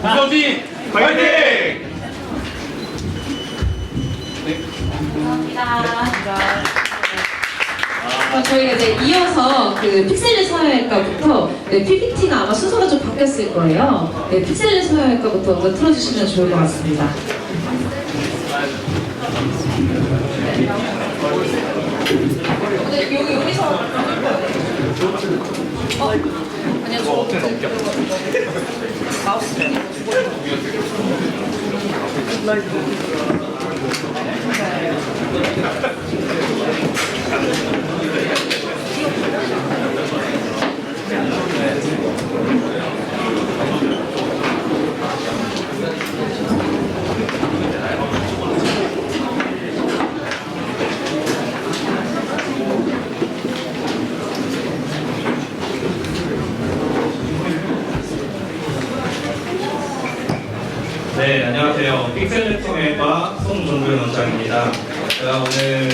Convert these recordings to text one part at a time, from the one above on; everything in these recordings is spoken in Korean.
우서진 화이팅! 감사합니다. 저희가 이제 이어서 그 픽셀리 성형외과부터 PPT가 아마 순서가 좀 바뀌었을 거예요. 픽셀리 성형외과부터 먼저 틀어주시면 좋을 것 같습니다. 여기서 아니요, 마우스. 네, 안녕하세요. 픽셀 성형외과 송종근 원장입니다. 제가 오늘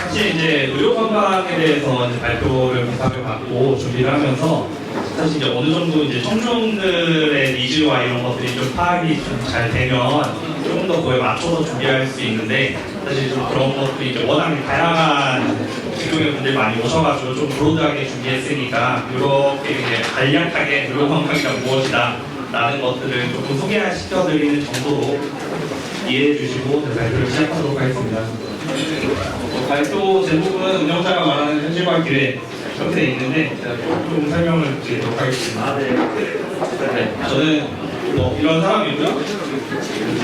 사실 이제 의료 건강에 대해서 이제 발표를 부탁을 받고 준비를 하면서 사실 이제 어느 정도 이제 청중들의 니즈와 이런 것들이 좀 파악이 좀 잘 되면 조금 더 그거에 맞춰서 준비할 수 있는데 사실 좀 그런 것도 이제 워낙 다양한 직종의 분들 많이 오셔가지고 좀 브로드하게 준비했으니까 이렇게 이제 간략하게 의료 건강이란 무엇이다 라는 것들을 조금 소개시켜드리는 정도로 이해해 주시고 발표를 시작하도록 하겠습니다. 발표 제목은 운영자가 말하는 현실화 기회 이렇게 돼 있는데 제가 조금 설명을 드리도록 하겠습니다. 네, 저는 뭐 이런 사람이고요.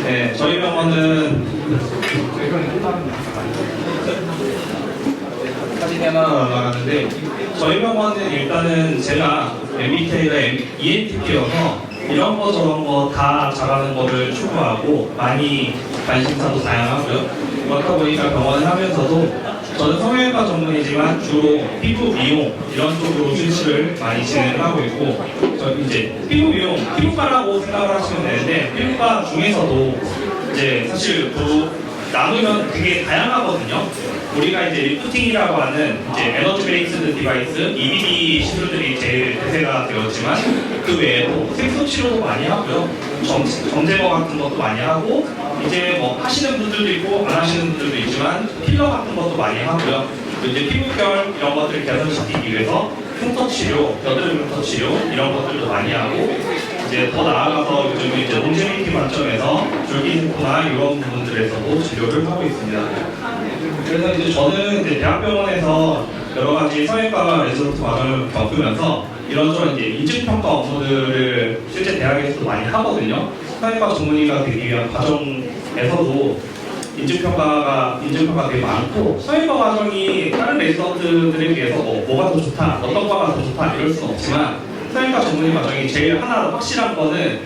네, 저희 병원은 사진이 하나 나가는데 저희 병원은 일단은 제가 MBK가 ENTP여서 이런 거 저런 거 다 잘하는 거를 추구하고 많이 관심사도 다양하고요. 그렇다 보니까 병원을 하면서도 저는 성형외과 전문이지만 주로 피부 미용 이런 쪽으로 실시를 많이 진행하고 있고 저 이제 피부 미용 피부과라고 생각을 하시면 되는데 피부과 중에서도 이제 사실 나누면 되게 다양하거든요. 우리가 이제 리프팅이라고 하는 이제 에너지 베이스드 디바이스 EBD 시술들이 제일 대세가 되었지만 그 외에도 색소 치료도 많이 하고요. 정제거 같은 것도 많이 하고 이제 뭐 하시는 분들도 있고 안 하시는 분들도 있지만 필러 같은 것도 많이 하고요. 또 이제 피부결 이런 것들을 개선시키기 위해서 흉터 치료, 여드름 흉터 치료 이런 것들도 많이 하고 이제 더 나아가서 요즘 이제 롱제미티 관점에서 줄기세포나 이런 부분들에서도 진료를 하고 있습니다. 그래서 이제 저는 이제 대학병원에서 여러 가지 성형외과 레지던트 과정을 겪으면서 이런저런 이제 인증평가 업무들을 실제 대학에서도 많이 하거든요. 성형외과 전문의가 되기 위한 과정에서도 인증평가가 되게 많고 성형외과 과정이 다른 레지던트들에 비해서 뭐가 더 좋다, 어떤 과가 더 좋다 이럴 수는 없지만 성형외과 전문의 과정이 제일 하나 확실한 거는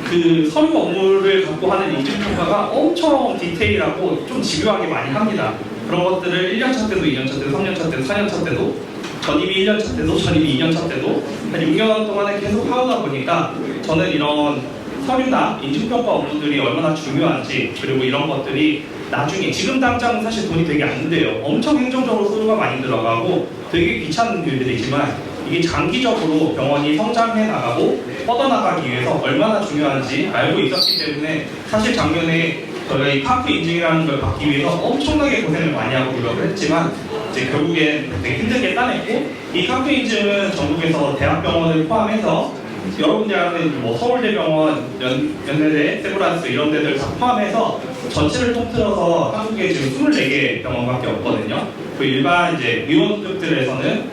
그 서류 업무를 갖고 하는 인증평가가 엄청 디테일하고 좀 집요하게 많이 합니다. 그런 것들을 1년차 때도 2년차 때도 3년차 때도 4년차 때도 전입이 1년차 때도 전입이 2년차 때도 한 6년 동안에 계속 하다 보니까 저는 이런 서류나 인증평가 업무들이 얼마나 중요한지 그리고 이런 것들이 나중에 지금 당장 사실 돈이 되게 안 돼요. 엄청 행정적으로 서류가 많이 들어가고 되게 귀찮은 일들이지만 이게 장기적으로 병원이 성장해 나가고 뻗어나가기 위해서 얼마나 중요한지 알고 있었기 때문에 사실 작년에 저희가 이 카프 인증이라는 걸 받기 위해서 엄청나게 고생을 많이 하고 노력을 했지만 이제 결국엔 되게 힘들게 따냈고 이 카프 인증은 전국에서 대학병원을 포함해서 여러분들이 아는 뭐 서울대병원, 연세대, 세브란스 이런 데들 다 포함해서 전체를 통틀어서 한국에 지금 24개 병원밖에 없거든요. 그 일반 이제 의원급들에서는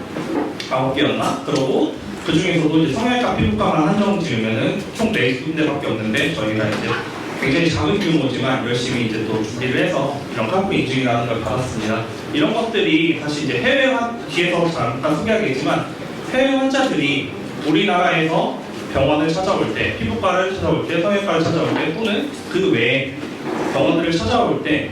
9개였나? 그러고 그 중에서도 이제 성형외과 피부과만 한정 지으면은 총 4군데밖에 없는데 저희가 이제 굉장히 작은 규모지만 열심히 이제 또 준비를 해서 이런 카프 인증이라는 걸 받았습니다. 이런 것들이 사실 이제 뒤에서 잠깐 소개하겠지만 해외 환자들이 우리나라에서 병원을 찾아올 때, 피부과를 찾아올 때, 성형외과를 찾아올 때 또는 그 외에 병원들을 찾아올 때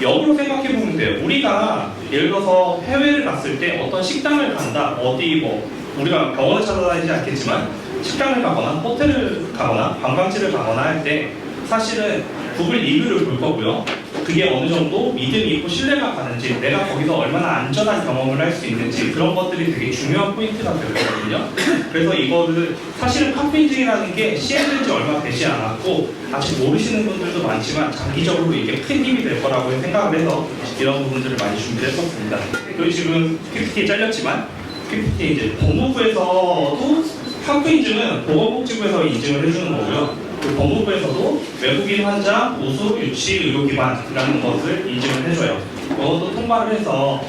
역으로 생각해보면 돼요. 우리가 예를 들어서 해외를 갔을 때 어떤 식당을 간다, 어디 뭐 우리가 병원을 찾아다니지 않겠지만 식당을 가거나 호텔을 가거나 관광지를 가거나 할 때 사실은 구글 리뷰를 볼 거고요. 그게 어느 정도 믿음이 있고 신뢰가 가는지, 내가 거기서 얼마나 안전한 경험을 할 수 있는지, 그런 것들이 되게 중요한 포인트가 되거든요. 그래서 이거를 사실은 컴페인징이라는 게 시행된 지 얼마 되지 않았고 아직 모르시는 분들도 많지만 장기적으로 이게 큰 힘이 될 거라고 생각을 해서 이런 부분들을 많이 준비를 했었습니다. 그리고 지금 PPT에 잘렸지만 PPT 이제 법무부에서도 컴페인징은 보건복지부에서 인증을 해주는 거고요. 그 법무부에서도 외국인 환자 우수 유치 의료기관이라는 것을 인증을 해줘요. 그것도 통과를 해서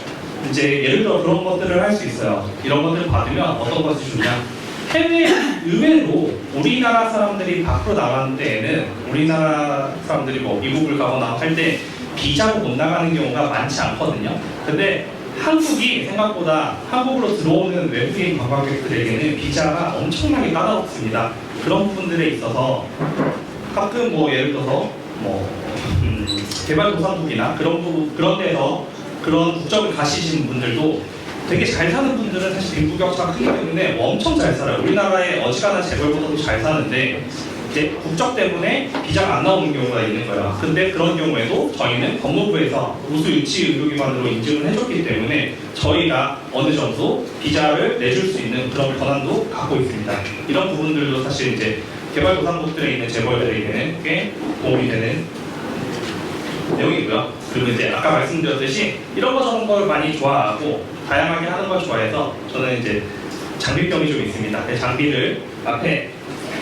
이제 예를 들어 그런 것들을 할 수 있어요. 이런 것들을 받으면 어떤 것이 좋냐? 해외 의외로 우리나라 사람들이 밖으로 나가는 데에는 우리나라 사람들이 뭐 미국을 가거나 할 때 비자로 못 나가는 경우가 많지 않거든요. 근데 한국이 생각보다 한국으로 들어오는 외국인 관광객들에게는 비자가 엄청나게 까다롭습니다. 그런 부분들에 있어서 가끔 뭐 예를 들어서 개발도상국이나 그런 데서 그런 국적을 가지신 분들도 되게 잘 사는 분들은 사실 빈부격차가 크기 때문에 엄청 잘 살아요. 우리나라의 어지간한 재벌보다도 잘 사는데 이제 국적 때문에 비자가 안 나오는 경우가 있는 거예요. 근데 그런 경우에도 저희는 법무부에서 우수 유치 의료기관으로 인증을 해줬기 때문에 저희가 어느 정도 비자를 내줄 수 있는 그런 권한도 갖고 있습니다. 이런 부분들도 사실 이제 개발도상국들에 있는 재벌들에게는 꽤 도움이 되는 내용이고요. 그리고 이제 아까 말씀드렸듯이 이런 거 저런 걸 많이 좋아하고 다양하게 하는 걸 좋아해서 저는 이제 장비병이 좀 있습니다. 그 장비를 앞에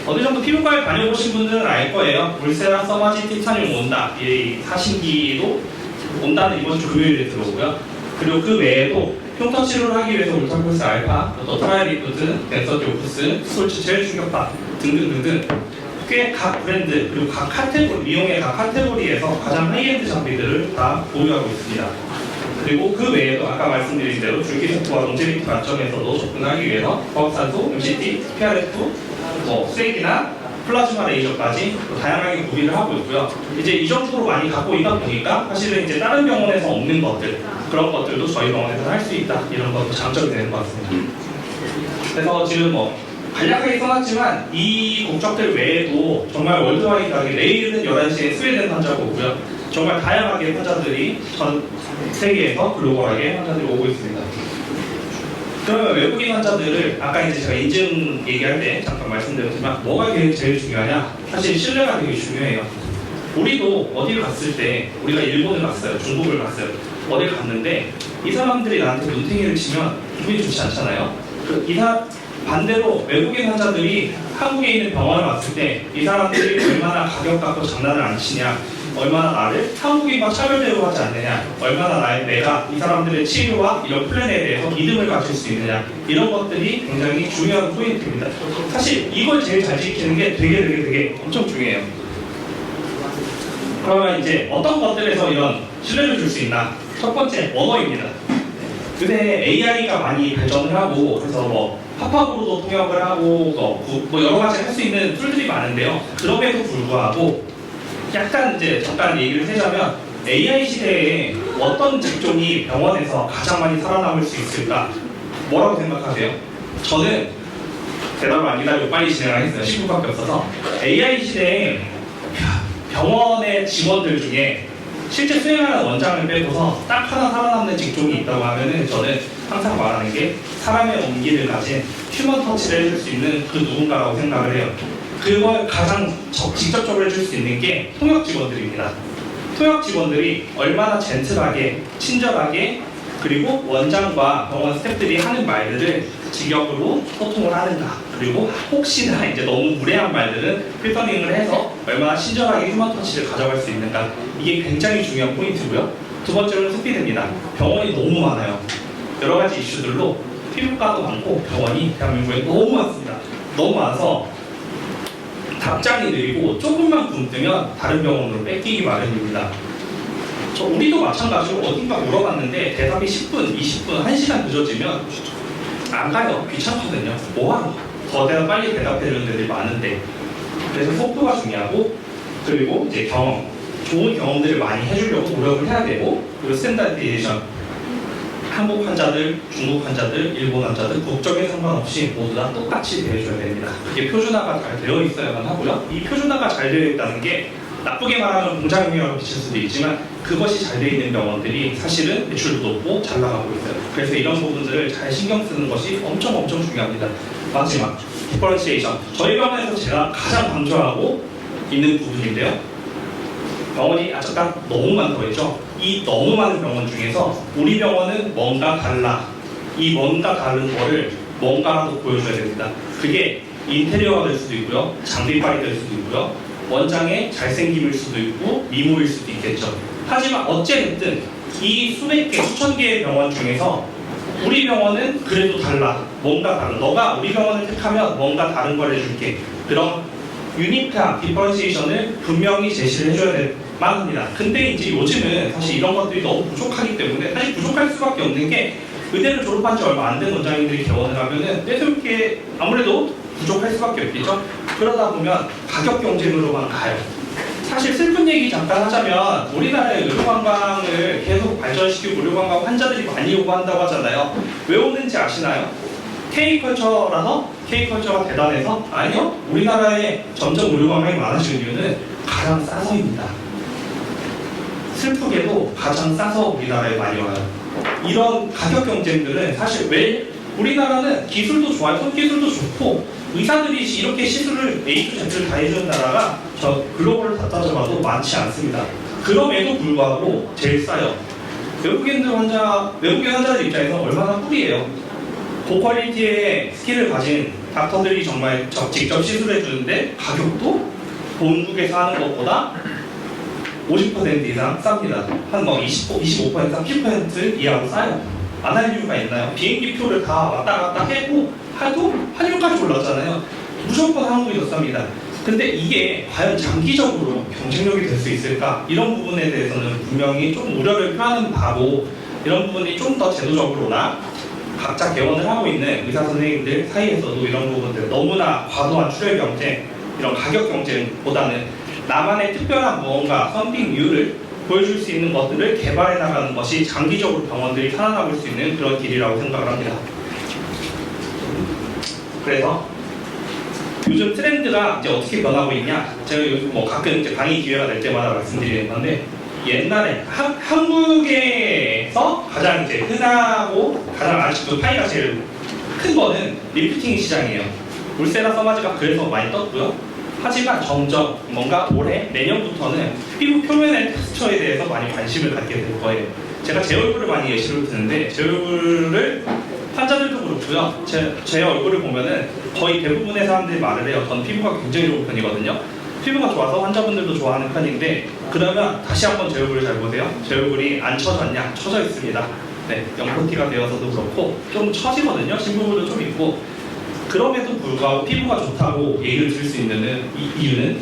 어느 정도 피부과에 다녀보신 분들은 알 거예요. 울세라, 써마지, 티타늄 온다. 이 사신기도 온다는 이번 주 금요일에 들어오고요. 그리고 그 외에도 흉터 치료를 하기 위해서 울타플러스 알파, 또 트라이리프트, 댄서디오프스, 스톨츠 젤 충격파 등등등등 꽤 각 브랜드 그리고 각 카테고리, 미용의 각 카테고리에서 가장 하이엔드 장비들을 다 보유하고 있습니다. 그리고 그 외에도 아까 말씀드린 대로 줄기세포와 롱제비티 관점에서도 접근하기 위해서 과학산소, MCT, PRF, 수액이나 플라즈마 레이저까지 다양하게 구비를 하고 있고요. 이제 이 정도로 많이 갖고 있다 보니까 사실은 이제 다른 병원에서 없는 것들, 그런 것들도 저희 병원에서 할 수 있다. 이런 것도 장점이 되는 것 같습니다. 그래서 지금 간략하게 써놨지만 이 국적들 외에도 정말 월드와이드하게 내일은 11시에 스웨덴 환자가 오고요. 정말 다양하게 환자들이 전 세계에서 글로벌하게 환자들이 오고 있습니다. 그러면 외국인 환자들을 아까 이제 제가 인증 얘기할 때 잠깐 말씀드렸지만 뭐가 제일 중요하냐? 사실 신뢰가 되게 중요해요. 우리도 어딜 갔을 때 우리가 일본을 갔어요, 중국을 갔어요. 어딜 갔는데 이 사람들이 나한테 눈탱이를 치면 기분이 좋지 않잖아요. 반대로 외국인 환자들이 한국에 있는 병원을 왔을 때 이 사람들이 얼마나 가격 갖고 장난을 안 치냐, 얼마나 나를 한국인과 차별 대우하지 않느냐, 얼마나 내가 이 사람들의 치료와 이런 플랜에 대해서 믿음을 가질 수 있느냐, 이런 것들이 굉장히 중요한 포인트입니다. 사실 이걸 제일 잘 지키는 게 되게 엄청 중요해요. 그러면 이제 어떤 것들에서 이런 신뢰를 줄 수 있나? 첫 번째, 언어입니다. 요새 AI가 많이 발전을 하고 그래서 팝업으로도 통역을 하고 여러 가지 할 수 있는 툴들이 많은데요. 그럼에도 불구하고 약간 이제 잠깐 얘기를 하자면 AI 시대에 어떤 직종이 병원에서 가장 많이 살아남을 수 있을까? 뭐라고 생각하세요? 저는 대답을 안 기다리고 빨리 진행하겠어요. 10분밖에 없어서. AI 시대에 병원의 직원들 중에 실제 수행하는 원장을 빼고서 딱 하나 살아남는 직종이 있다고 하면은 저는 항상 말하는 게 사람의 온기를 가진 휴먼 터치를 해줄 수 있는 그 누군가라고 생각을 해요. 그걸 가장 직접적으로 해줄 수 있는 게 통역 직원들입니다. 통역 직원들이 얼마나 젠틀하게, 친절하게, 그리고 원장과 병원 스태프들이 하는 말들을 직역으로 소통을 하는가, 그리고 혹시나 이제 너무 무례한 말들은 필터링을 해서 얼마나 친절하게 휴먼 터치를 가져갈 수 있는가, 이게 굉장히 중요한 포인트고요. 두 번째로는 스피드입니다. 병원이 너무 많아요. 여러 가지 이슈들로 피부과도 많고 병원이 대한민국에 너무 많습니다. 너무 많아서 답장이 느리고 조금만 굶뜨면 다른 병원으로 뺏기기 마련입니다. 우리도 마찬가지로 어딘가 물어봤는데 대답이 10분, 20분, 1시간 늦어지면 안 가요. 귀찮거든요. 뭐하러? 더 빨리 대답해주는 데들이 많은데. 그래서 속도가 중요하고, 그리고 이제 경험, 좋은 경험들을 많이 해주려고 노력을 해야 되고, 그리고 스탠다드이제이션, 한국 환자들, 중국 환자들, 일본 환자들 국적에 상관없이 모두 다 똑같이 대해줘야 됩니다. 그게 표준화가 잘 되어 있어야만 하고요. 이 표준화가 잘 되어 있다는 게 나쁘게 말하면 공장영향을 미칠 수도 있지만 그것이 잘 돼 있는 병원들이 사실은 매출도 높고 잘 나가고 있어요. 그래서 이런 부분들을 잘 신경 쓰는 것이 엄청 중요합니다. 마지막 디퍼런시에이션. 저희 병원에서 제가 가장 강조하고 있는 부분인데요. 병원이 아까 너무 많다고 했죠. 이 너무 많은 병원 중에서 우리 병원은 뭔가 달라. 이 뭔가 다른 거를 뭔가라도 보여줘야 됩니다. 그게 인테리어가 될 수도 있고요, 장비빨이 될 수도 있고요, 원장의 잘생김일 수도 있고 미모일 수도 있겠죠. 하지만 어쨌든 이 수백 개, 수천 개의 병원 중에서 우리 병원은 그래도 달라. 뭔가 달라. 너가 우리 병원을 택하면 뭔가 다른 걸 해줄게. 그런 유니크한 디퍼런시에이션을 분명히 제시를 해줘야 될만 합니다. 근데 이제 요즘은 사실 이런 것들이 너무 부족하기 때문에 사실 부족할 수밖에 없는 게 의대를 졸업한 지 얼마 안 된 원장님들이 개원을 하면은 떼쓰게 아무래도 부족할 수밖에 없겠죠. 그러다 보면 가격 경쟁으로만 가요. 사실 슬픈 얘기 잠깐 하자면 우리나라의 의료관광을 계속 발전시키고 의료관광 환자들이 많이 요구한다고 하잖아요. 왜 오는지 아시나요? K컬처라서? K컬처가 대단해서? 아니요. 우리나라에 점점 의료관광이 많아지는 이유는 가장 싸서입니다. 슬프게도 가장 싸서 우리나라에 많이 와요. 이런 가격 경쟁들은 사실 왜 우리나라는 기술도 좋아요. 손기술도 좋고 의사들이 이렇게 시술을 A to Z를 다 해주는 나라가 저 글로벌을 다 따져봐도 많지 않습니다. 그럼에도 불구하고 제일 싸요. 외국인 환자들 입장에서 얼마나 꿀이에요. 고퀄리티의 스킬을 가진 닥터들이 정말 직접 시술해 주는데 가격도 본국에서 하는 것보다 50% 이상 쌉니다. 한 뭐 25%, 30% 이하로 싸요. 안 할 이유가 있나요? 비행기 표를 다 왔다 갔다 해도 환율까지 올랐잖아요. 무조건 한국이 더 쌉니다. 근데 이게 과연 장기적으로 경쟁력이 될 수 있을까? 이런 부분에 대해서는 분명히 좀 우려를 표하는 바고 이런 부분이 좀 더 제도적으로나 각자 개원을 하고 있는 의사 선생님들 사이에서도 이런 부분들 너무나 과도한 출혈 경쟁, 이런 가격 경쟁보다는 나만의 특별한 무언가 펀딩 이유를 보여줄 수 있는 것들을 개발해 나가는 것이 장기적으로 병원들이 살아남을 수 있는 그런 길이라고 생각을 합니다. 그래서 요즘 트렌드가 이제 어떻게 변하고 있냐? 제가 요즘 뭐 가끔 이제 강의 기회가 될 때마다 말씀드리는 건데 옛날에 한국에서 가장 이제 흔하고 가장 아직도 파이가 제일 큰 거는 리프팅 시장이에요. 울세라 서마지가 그래서 많이 떴고요. 하지만 점점 뭔가 올해 내년부터는 피부 표면의 텍스처에 대해서 많이 관심을 갖게 될 거예요. 제가 제 얼굴을 많이 예시로 드는데 제 얼굴을 환자들도 그렇고요. 제 얼굴을 보면은 거의 대부분의 사람들이 말을 해요. 전 피부가 굉장히 좋은 편이거든요. 피부가 좋아서 환자분들도 좋아하는 편인데 그러면 다시 한번 제 얼굴을 잘 보세요. 제 얼굴이 안 처졌냐? 처져 있습니다. 네, 영포티가 되어서도 그렇고 좀 처지거든요. 신부분도 좀 있고 그럼에도 불구하고 피부가 좋다고 얘기를 들 수 있는 이유는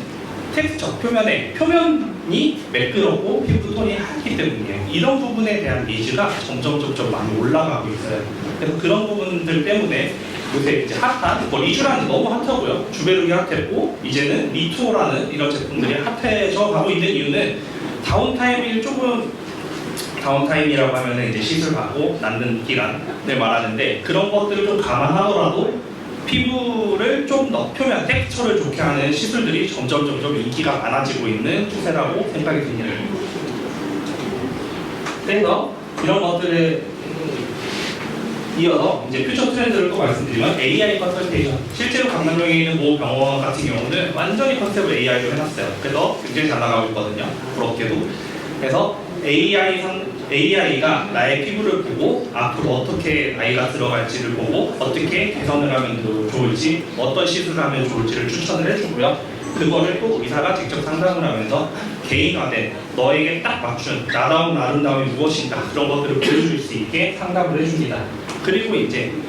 텍스처, 표면이 매끄럽고 피부톤이 하얗기 때문이에요. 이런 부분에 대한 니즈가 점점 많이 올라가고 있어요. 그래서 그런 부분들 때문에 요새 이제 핫한, 뭐 리쥬라는 너무 핫하고요. 주베르기 핫했고 이제는 리투어라는 이런 제품들이 핫해져 가고 있는 이유는 다운타임이라고 하면은 이제 시술 받고 낫는 기간을 말하는데 그런 것들을 좀 감안하더라도 피부를 좀 더 표면, 텍스처를 좋게 하는 시술들이 점점 인기가 많아지고 있는 추세라고 생각이 듭니다. 그래서 이런 것들에 이어서 이제 퓨처 트렌드를 또 말씀드리면 AI 컨설테이션. 실제로 강남역에 있는 모 병원 같은 경우는 완전히 컨셉을 AI로 해놨어요. 그래서 굉장히 잘 나가고 있거든요. 부럽게도. 그래서 AI가 나의 피부를 보고 앞으로 어떻게 아이가 들어갈지를 보고 어떻게 개선을 하면 좋을지 어떤 시술을 하면 좋을지를 추천을 해주고요. 그거를 또 의사가 직접 상담을 하면서 개인화된 너에게 딱 맞춘 나다운 아름다움이 무엇인가 그런 것들을 보여줄 수 있게 상담을 해줍니다. 그리고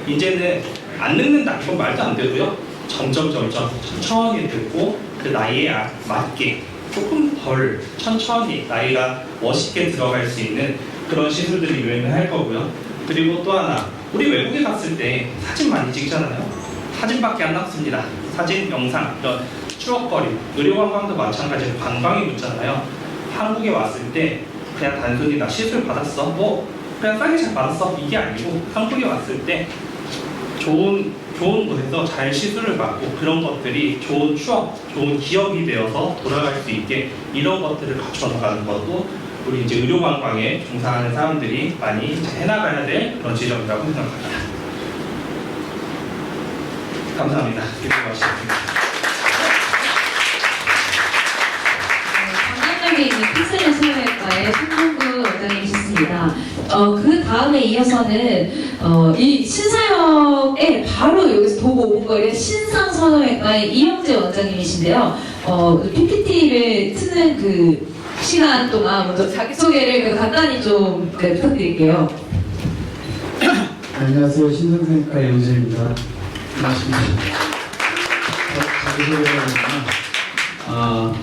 이제는 안 늙는다 이건 말도 안 되고요. 점점 천천히 늙고 그 나이에 맞게 조금 덜 천천히 나이가 멋있게 들어갈 수 있는 그런 시술들이 유행을 할 거고요. 그리고 또 하나 우리 외국에 갔을 때 사진 많이 찍잖아요. 사진밖에 안 남습니다. 사진, 영상, 이런 추억거리, 의료관광도 마찬가지로 관광이 묻잖아요. 한국에 왔을 때 그냥 단순히 나 시술 받았어 뭐 그냥 싸게 잘 받았어 이게 아니고 한국에 왔을 때 좋은 곳에서 잘 시술을 받고 그런 것들이 좋은 추억, 좋은 기억이 되어서 돌아갈 수 있게 이런 것들을 갖춰 나가는 것도 우리 이제 의료관광에 종사하는 사람들이 많이 이제 해나가야 될 그런 지점이라고 생각합니다. 감사합니다. 이렇게 마치겠습니다. 강남역에 있는 픽셀 사회과의 손종구 원장님이셨습니다. 그 다음에 이어서는 이 신사역에 바로 여기서 도보 5분 거리에 신상선호외과의 이영재 원장님이신데요. PPT를 트는 그 시간 동안 먼저 자기소개를 간단히 좀 부탁드릴게요. 안녕하세요. 신성생과 이영재입니다. 반갑습니다. 자기소개를 하면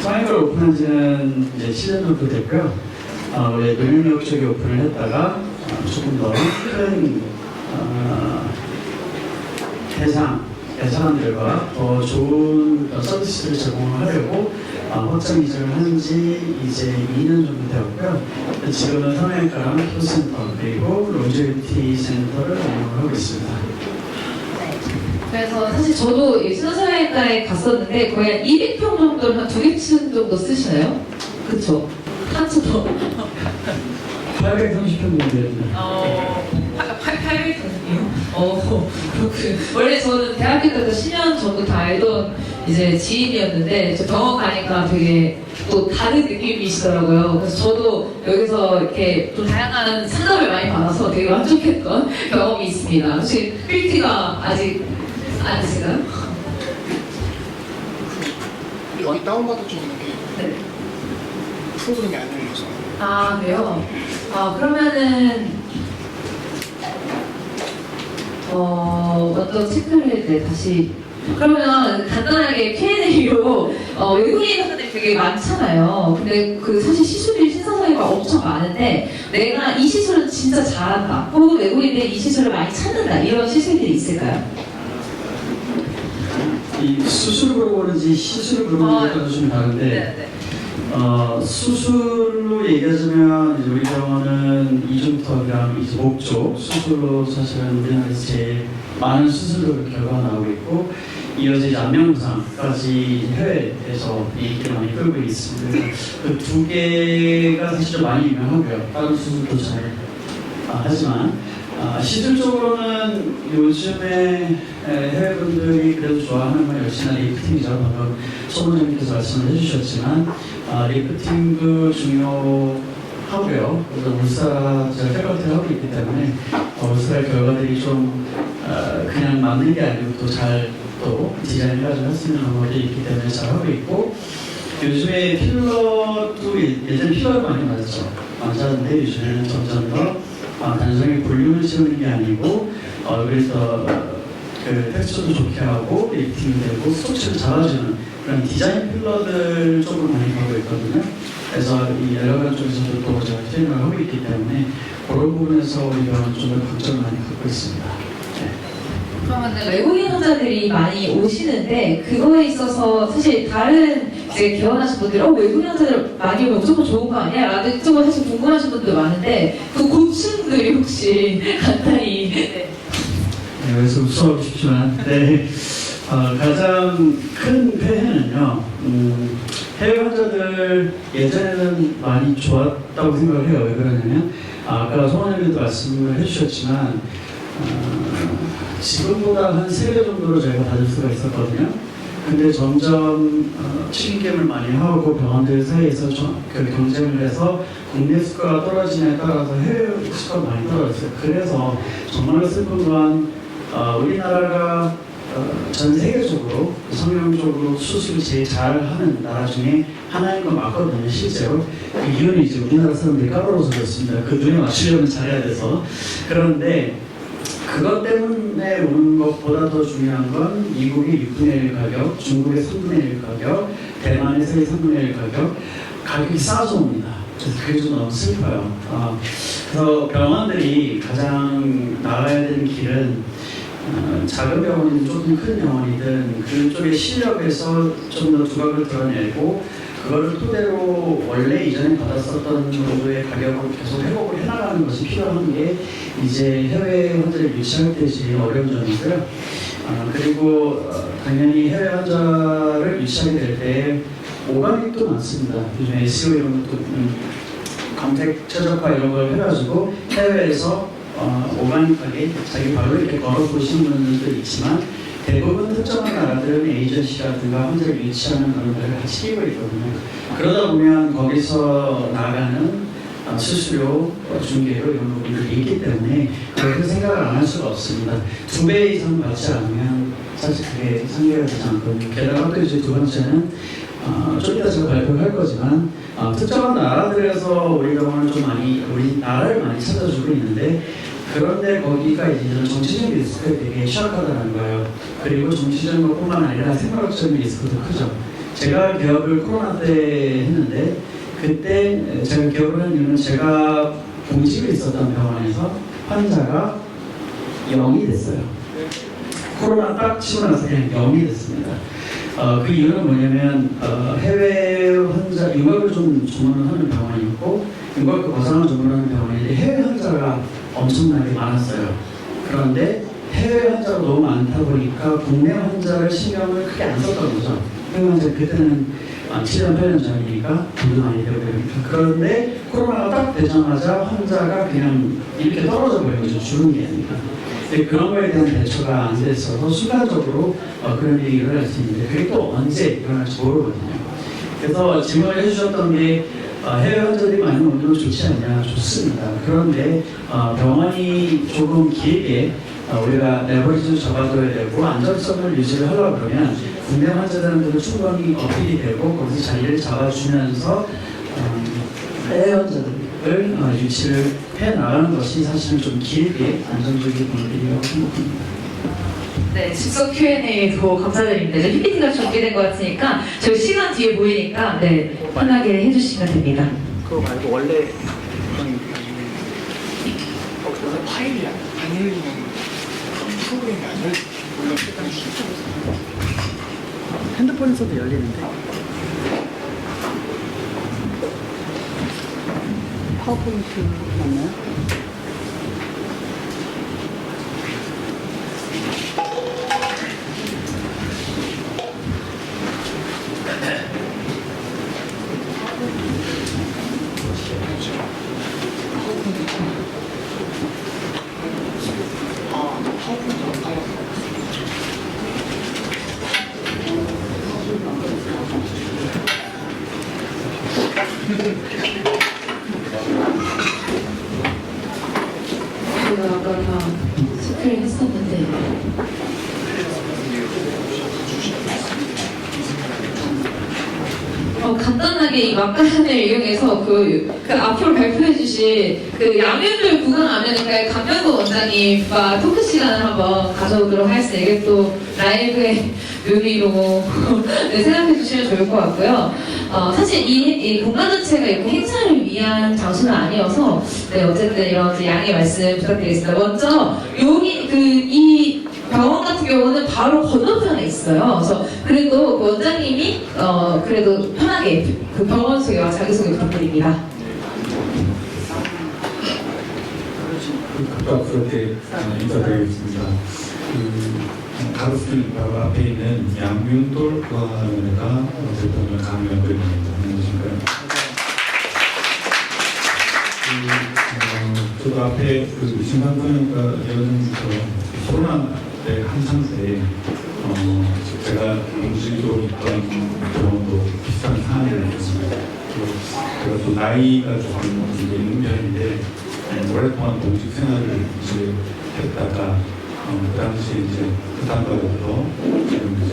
사이버를 오픈한 지는 이제 7년 정도 됐고요. 원래 노영역 쪽에 오픈을 했다가 조금 더 큰 사람들과 더 좋은 서비스를 제공하려고 확장 이전을 한 지 이제 2년 정도 되었고요. 지금은 성형외과랑 피부센터 그리고 롱제비티 센터를 운영하고 있습니다. 그래서 사실 저도 신사역과에 갔었는데 거의 한 200평 정도를 한 2개층 정도 쓰시나요? 그쵸? 한층 830평 정도 됩니다. 800평이요? 그렇군. 원래 저는 대학교 때부터 10년 전부터 다 알던 이제 지인이었는데, 저 병원 가니까 되게 또 다른 느낌이시더라고요. 그래서 저도 여기서 이렇게 좀 다양한 상담을 많이 받아서 되게 만족했던 경험이 있습니다. 혹시 필티가 아직 안 되시나요? 여기 다운받을 수 있는 게 네. 프로그램이 안 열려서. 아, 그래요? 그러면은, 어떤 체크를 다시. 그러면 간단하게 Q&A로 외국인 환자들이 되게 많잖아요. 근데 그 사실 시술이 신사선의가 엄청 많은데 내가 이 시술은 진짜 잘한다. 혹은 외국인들이 이 시술을 많이 찾는다. 이런 시술들이 있을까요? 이 수술을 물어보는지 시술을 물어보는지에 따라 좀 다른데 네. 수술로 얘기하자면 이제 우리 병원은 이중턱이랑 이제 목 쪽 수술로 사실은 우리나라에서 제일 많은 수술로 결과가 나오고 있고 이어서 이제 안면부상까지 해외에서 얘기를 많이 끌고 있습니다. 그 두 개가 사실 좀 많이 유명하고요. 다른 수술도 잘 하지만 시술적으로는 요즘에 해외분들이 그래도 좋아하는 건 역시나 리프팅이죠. 방금 소문장님께서 말씀을 해주셨지만 리프팅도 중요하고요. 그래서 울사 제가 패컬티를 하고 있기 때문에 울사 결과들이 좀 그냥 맞는 게 아니고 또 잘 또 디자인해가지고 할 수 있는 방법이 있기 때문에 잘 하고 있고 요즘에 필러도 예전에 필러를 많이 맞았는데 요즘에는 점점 더 단순히 볼륨을 채우는 게 아니고 그래서 그 텍스처도 좋게 하고 리프팅이 되고 스토치를 잡아주는 그런 디자인 필러들 쪽으로 많이 가고 있거든요. 그래서 이 엘러간 쪽에서도 또 제가 트레이닝을 하고 있기 때문에 그런 부분에서 우리가 좀 더 강점을 많이 갖고 있습니다. 네. 그러면 외국인 환자들이 많이 오시는데 그거에 있어서 사실 다른 이제 개원하신 분들이 외국인 환자들 많이 오면 무조건 좋은 거 아니야? 라는 쪽은 사실 궁금하신 분들도 많은데 그 고충들이 혹시 간단히 네, 그래서 웃어하고 싶지만 가장 큰 폐해는요 해외 환자들 예전에는 많이 좋았다고 생각을 해요. 왜 그러냐면 아까 송원장님도 말씀을 해주셨지만 지금보다 한 3배 정도로 저희가 받을 수가 있었거든요. 근데 점점 책임감을 많이 하고 병원들 사이에서 그 경쟁을 해서 국내 수가가 떨어지냐에 따라서 해외 수가가 많이 떨어졌어요. 그래서 정말로 슬픈 건 우리나라가 전 세계적으로 성형적으로 수술을 제일 잘하는 나라 중에 하나인 건 맞거든요. 실제로 그 이유는 이제 우리나라 사람들이 까다로워서 그렇습니다. 그 눈에 맞추려면 잘해야 돼서. 그런데 그것 때문에 오는 것보다 더 중요한 건 미국의 6분의 1 가격, 중국의 3분의 1 가격, 대만에서의 3분의 1 가격, 가격이 싸서 옵니다. 그래서 그게 좀 너무 슬퍼요. 그래서 병원들이 가장 나가야 되는 길은 작은 병원이든 조금 큰 병원이든 그쪽의 실력에서 좀 더 두각을 드러내고 그거를 토대로 원래 이전에 받았었던 정도의 가격으로 계속 회복을 해나가는 것이 필요한 게 이제 해외 환자를 유치할 때 제일 어려운 점이고요. 그리고 당연히 해외 환자를 유치하게 될 때 오가닉도 많습니다. 요즘 SEO 이런 것도 검색 최적화 이런 걸 해가지고 해외에서 오가닉하게 자기 발로 이렇게 걸어보시는 분들도 있지만 대부분 특정한 나라들은 에이전시라든가 환자를 유치하는 그런 데를 같이 끼고 있거든요. 그러다 보면 거기서 나가는 수수료, 중개료 이런 부분들이 있기 때문에 그렇게 생각을 안 할 수가 없습니다. 2배 이상 받지 않으면 사실 그게 상계가 되지 않거든요. 게다가 또 이제 두 번째는 좀 이따 제가 발표할 거지만 특정한 나라들에서 우리 병원은 좀 많이 우리 나라를 많이 찾아주고 있는데 그런데 거기가 이제 이런 정치적 리스크가 되게 취약하다는 거예요. 그리고 정치적인 것뿐만 아니라 생물학적인 리스크도 크죠. 제가 개업을 코로나 때 했는데 그때 제가 기억을 하는 이유는 제가 공직에 있었던 병원에서 환자가 0이 됐어요. 코로나 딱 치고 나서 그냥 0이 됐습니다. 그 이유는 뭐냐면 해외 환자, 융합을 좀 전문하는 병원이었고 융합 거상을 전문하는 병원인데 해외 환자가 엄청나게 많았어요. 그런데 해외 환자가 너무 많다 보니까 국내 환자를 신경을 크게 안 썼던 거죠. 해외 환자 그때는 7년, 8년 전이니까 돈도 많이 되고 그러니까. 그런데 코로나가 딱 되자마자 환자가 그냥 이렇게 떨어져 버린 거죠. 죽은 게 아니라. 그런 거에 대한 대처가 안 됐어서 순간적으로 그런 일이 일어날 수 있는데 그게 또 언제 일어날지 모르거든요. 그래서 질문을 해주셨던 게 해외 환자들이 많이 오는 건 좋지 않냐? 좋습니다. 그런데 병원이 조금 길게 우리가 레버리지를 잡아줘야 되고 안전성을 유지를 하려고 그러면 국내 환자들한테도 충분히 어필이 되고 거기서 자리를 잡아주면서 해외 환자들을 유치를 해나가는 것이 사실은 좀 길게 안정적인 방법이라고 생각합니다. 네, 즉석 Q&A도 감사드립니다. 이제 PPT가 준비된 것 같으니까 저희 시간 뒤에 보이니까 네, 편하게 해주시면 됩니다. 그거 말고 원래 원래 파일이 안 열리는 프로그램이 안 열려. 원래 색깔이 핸드폰에서도 열리는데 파워포인트 맞나요? 제가 아까 다 스크린 했었는데 간단하게 이 막간을 이용해서 그 앞으로 발표해 주신 그 양면별 구강 암내과의 강명도 원장님과 토크 시간을 한번 가져오도록 하겠습니다. 이게 또 라이브의 묘미로 네, 생각해 주시면 좋을 것 같고요. 사실 이 공간 자체가 이렇게 행사를 위한 장소는 아니어서 네, 어쨌든 이런 이제 양해 말씀 부탁드리겠습니다. 먼저 이 병원 같은 경우는 바로 건너편에 있어요. 그래서 그래도 그 원장님이 그래도 편하게 그 병원 소개와 자기소개 부탁드립니다. 각각스럽게 인사드리겠습니다. 가로수길 바로 앞에 있는 양윤돌 구강암내과 대표님 강명근입니다. 안녕하십니까? 저도 앞에 그 신강부니까 여전부터 코로나 때 한창 때 제가 공식으로 있던 병원도 비슷한 상황이었습니다. 제가 또 나이가 조금 이제 있는 편인데 오랫동안 공직 생활을 이제 했다가 그 당시에 이제 부산과로부터 지금 이제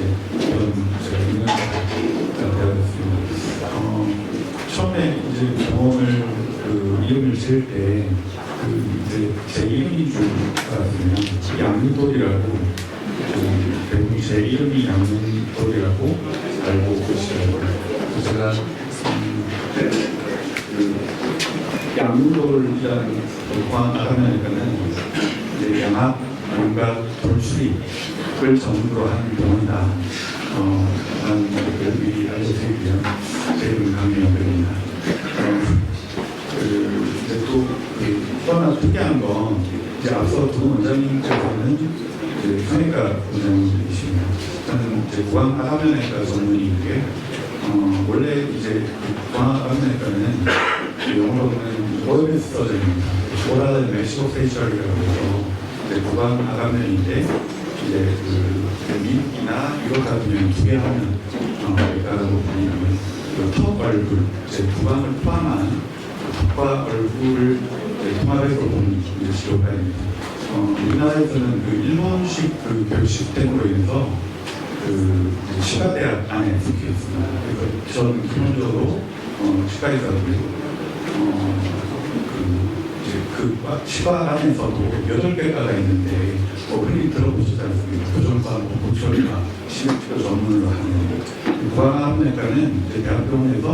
이런 제가 6년차가 되었습니다. 처음에 이제 병원을 그 이름을 지을 때 이제 제 이름인 줄 알았으면 양윤돌이라고 대부분 제 이름이 양윤돌이라고 알고 계시더라고요. 그래서 제가 양윤돌이라는 구강암내과는 이제 양압 뭔가 돌출입을 전문으로 하는 병원이다. 라는 것을 미리 알려드리고요. 제 이름은 강명근입니다. 이제 또 하나 특이한 건 이제 앞서 두 원장님께서는 이제 성형외과 원장님이십니다. 저는 이제 구강암내과 전문의인데 원래 이제 구강암내과는 영어로는 OMS 서전입니다. 오랄 메시오페이셜이라고 해서 구강 하강면인데 이제 그 미국이나 유럽 같은 경우는 두개 하면 외과라고 불리는 턱, 얼굴, 구강을 포함한 턱과 얼굴을 통합해서 보는 치료과입니다. 우리나라에서는 그 일본식 그 교육 시스템으로 인해서 그 치과대학 안에 속해 있습니다. 그래서 저는 기본적으로 치과의사고요. 그 치과 안에서도 8개과가 있는데 흔히 들어보시지 않습니까? 교정과, 보철과, 식약치료 전문으로 하는 구강암내과는 대학병원에서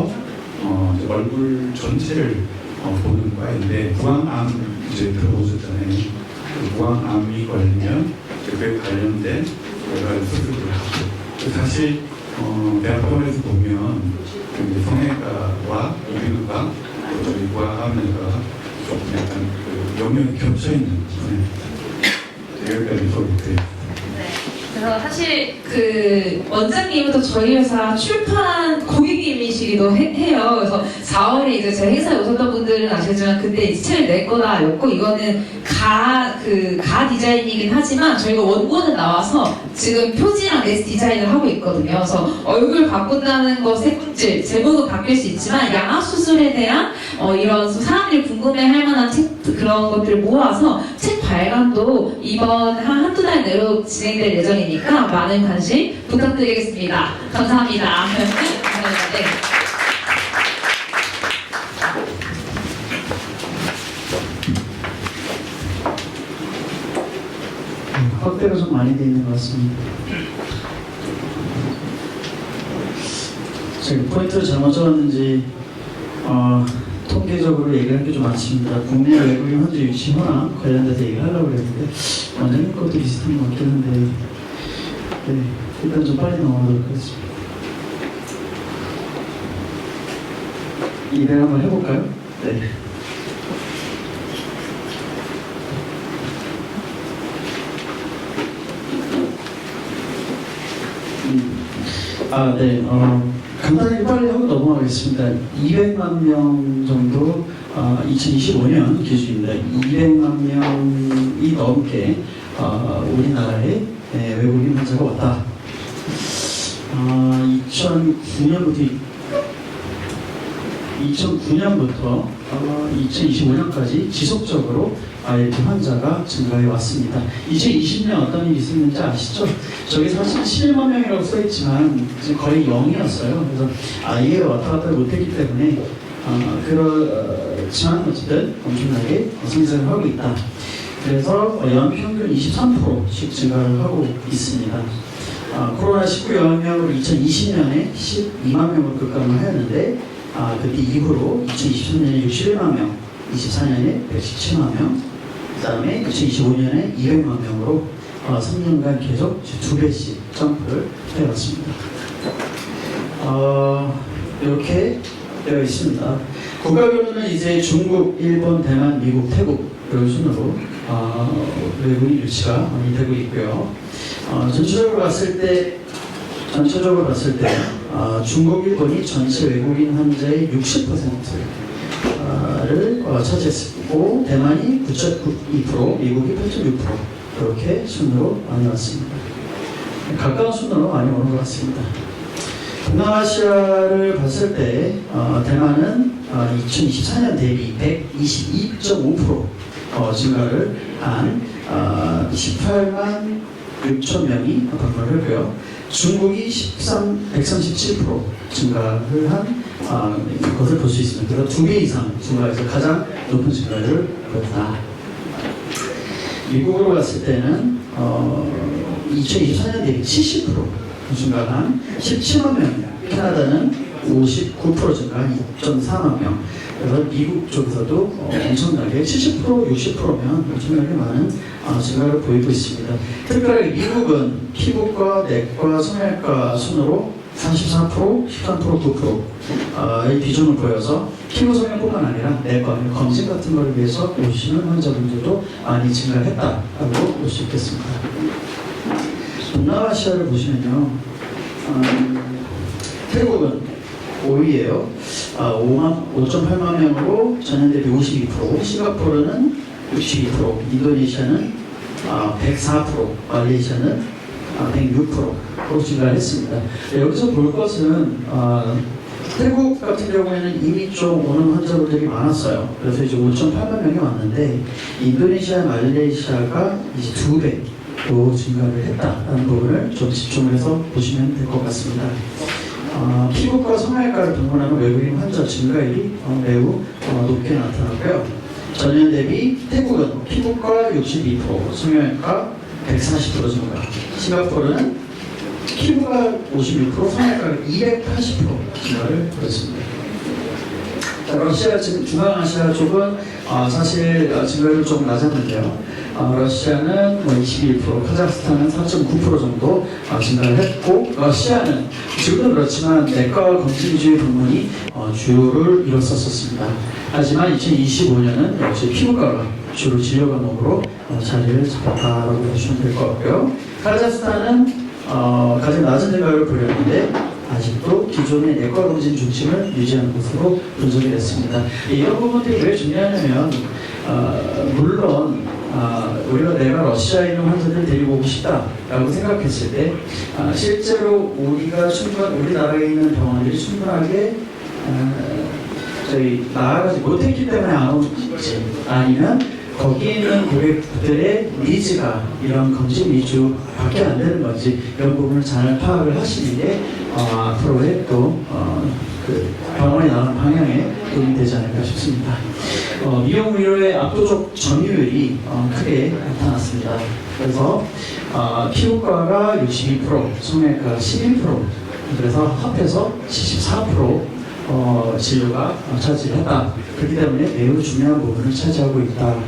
얼굴 전체를 보는 과인데 구강암 이제 들어보셨잖아요. 구강암이 걸리면 그에 관련된 여러 가지 수술을 하고 사실 대학병원에서 보면 성형외과와 이비인후과 저희 구강암내과가 조금 약간 그 영역이 겹쳐있는 여기까지 소개드립니다. 그래서 사실 그 원장님도 저희 회사 출판 고객님이시기도 해요. 그래서 4월에 이제 제 행사에 오셨던 분들은 아시겠지만 그때 이제 책을 낼 거다였고 이거는 가 디자인이긴 하지만 저희가 원고는 나와서 지금 표지랑 레스 디자인을 하고 있거든요. 그래서 얼굴 바꾼다는 거 세 군질 제목은 바뀔 수 있지만 양악 수술에 대한 이런 사람들이 궁금해할 만한 책 그런 것들을 모아서 책 발간도 이번 한두 달 내로 진행될 예정이니까 많은 관심 부탁드리겠습니다. 감사합니다. 감사합니다. 네. 확대가 좀 많이 돼 있는 것 같습니다. 제가 포인트를 잘못 적었는지 통계적으로 얘기할 게 좀 많습니다. 국내 외국인 환자 유치 현황 관련돼서 얘기를 하려고 그랬는데 원장님 것도 비슷한 것 같긴 한데 네, 일단 좀 빨리 넘어가도록 하겠습니다. 이대로 한번 해볼까요? 네. 네. 간단히 빨리 하고 넘어가겠습니다. 200만 명 정도 2025년 기준입니다. 200만 명이 넘게 우리나라에 외국인 환자가 왔다. 2009년부터 2025년까지 지속적으로 ILP 환자가 증가해 왔습니다. 2020년 어떤 일이 있었는지 아시죠? 저기 사실 11만 명이라고 써있지만 지금 거의 0이었어요. 그래서 아예 왔다 갔다 못했기 때문에 그렇지만 어쨌든 엄청나게 성장을 하고 있다. 그래서 연평균 23%씩 증가를 하고 있습니다. 코로나19 영향으로 2020년에 12만 명으로 급감을 하였는데 그때 이후로 2023년에 61만 명, 24년에 117만 명, 그 다음에 2025년에 200만 명으로 3년간 계속 2배씩 점프를 해왔습니다. 이렇게 되어 있습니다. 국가별로는 이제 중국, 일본, 대만, 미국, 태국 이런 순으로 외국인 유치가 많이 되고 있고요. 전체적으로 봤을 때 중국, 일본이 전체 외국인 환자의 60%를 차지했고 대만이 9.2%, 미국이 8.6% 이렇게 순으로 많이 왔습니다. 가까운 순으로 많이 오는 것 같습니다. 동남아시아를 봤을 때 대만은 2024년 대비 122.5% 증가를 한 18만 6천 명이 방문을 했고요. 중국이 137% 증가를 한 것을 볼 수 있습니다. 그래서 2배 이상 증가해서 가장 높은 증가를 보였다. 미국으로 갔을 때는 2024년 대비 70% 증가한 17만 명, 캐나다는 59% 증가한 2.4만 명. 그래서 미국 쪽에서도 엄청나게 70%, 60%면 엄청나게 많은 증가를 보이고 있습니다. 특별히 미국은 피부과, 내과, 성형외과 순으로 44%, 13%, 9%의 비중을 보여서 피부 성형뿐만 아니라 내과, 검진 같은 걸 위해서 오시는 환자분들도 많이 증가했다고 볼 수 있겠습니다. 동남아시아를 보시면요, 태국은 5위예요. 5.8만 명으로 전년 대비 52%, 싱가포르는 62%, 인도네시아는 104%, 말레이시아는 106% 증가했습니다. 여기서 볼 것은 태국 같은 경우에는 이미 좀 오는 환자분들이 많았어요. 그래서 이제 5.8만 명이 왔는데 인도네시아, 말레이시아가 이제 2배로 증가를 했다는 부분을 좀 집중을 해서 보시면 될 것 같습니다. 피부과 성형외과를 방문하는 외국인 환자 증가율이 매우 높게 나타났고요. 전년 대비 태국은 피부과 62%, 성형외과 140% 증가, 싱가포르는 피부가 56%, 성형외과가 280% 증가를 보였습니다. 러시아 중앙아시아 쪽은 사실 증가율이 좀 낮았는데요. 러시아는 21%, 카자흐스탄은 4.9% 정도 증가를 했고, 러시아는 지금도 그렇지만 내과 검진주의 방문이 주요를 이뤘었습니다. 하지만 2025년은 역시 피부과가 주로 진료 과목으로 자리를 잡았다라고 보시면 될 것 같고요. 카자흐스탄은 가장 낮은 증가율을 보였는데 아직도 기존의 내과 검진 중심을 유지하는 것으로 분석이 됐습니다. 이런 부분들이 왜 중요하냐면 물론 우리가 내가 러시아에 있는 환자들을 데리고 오고 싶다라고 생각했을 때 실제로 우리나라에 있는 병원들이 충분하게 저희 나아가지 못했기 때문에 안 오는지, 아니면 거기 있는 고객들의 니즈가 이런 검진 위주밖에 안 되는 건지, 이런 부분을 잘 파악을 하시는 게 앞으로의 또 그 병원에 나가는 방향에 도움이 되지 않을까 싶습니다. 미용 의료의 압도적 점유율이 크게 나타났습니다. 그래서 피부과가 62%, 성형외과가 11%, 그래서 합해서 74% 진료가 차지했다. 그렇기 때문에 매우 중요한 부분을 차지하고 있다는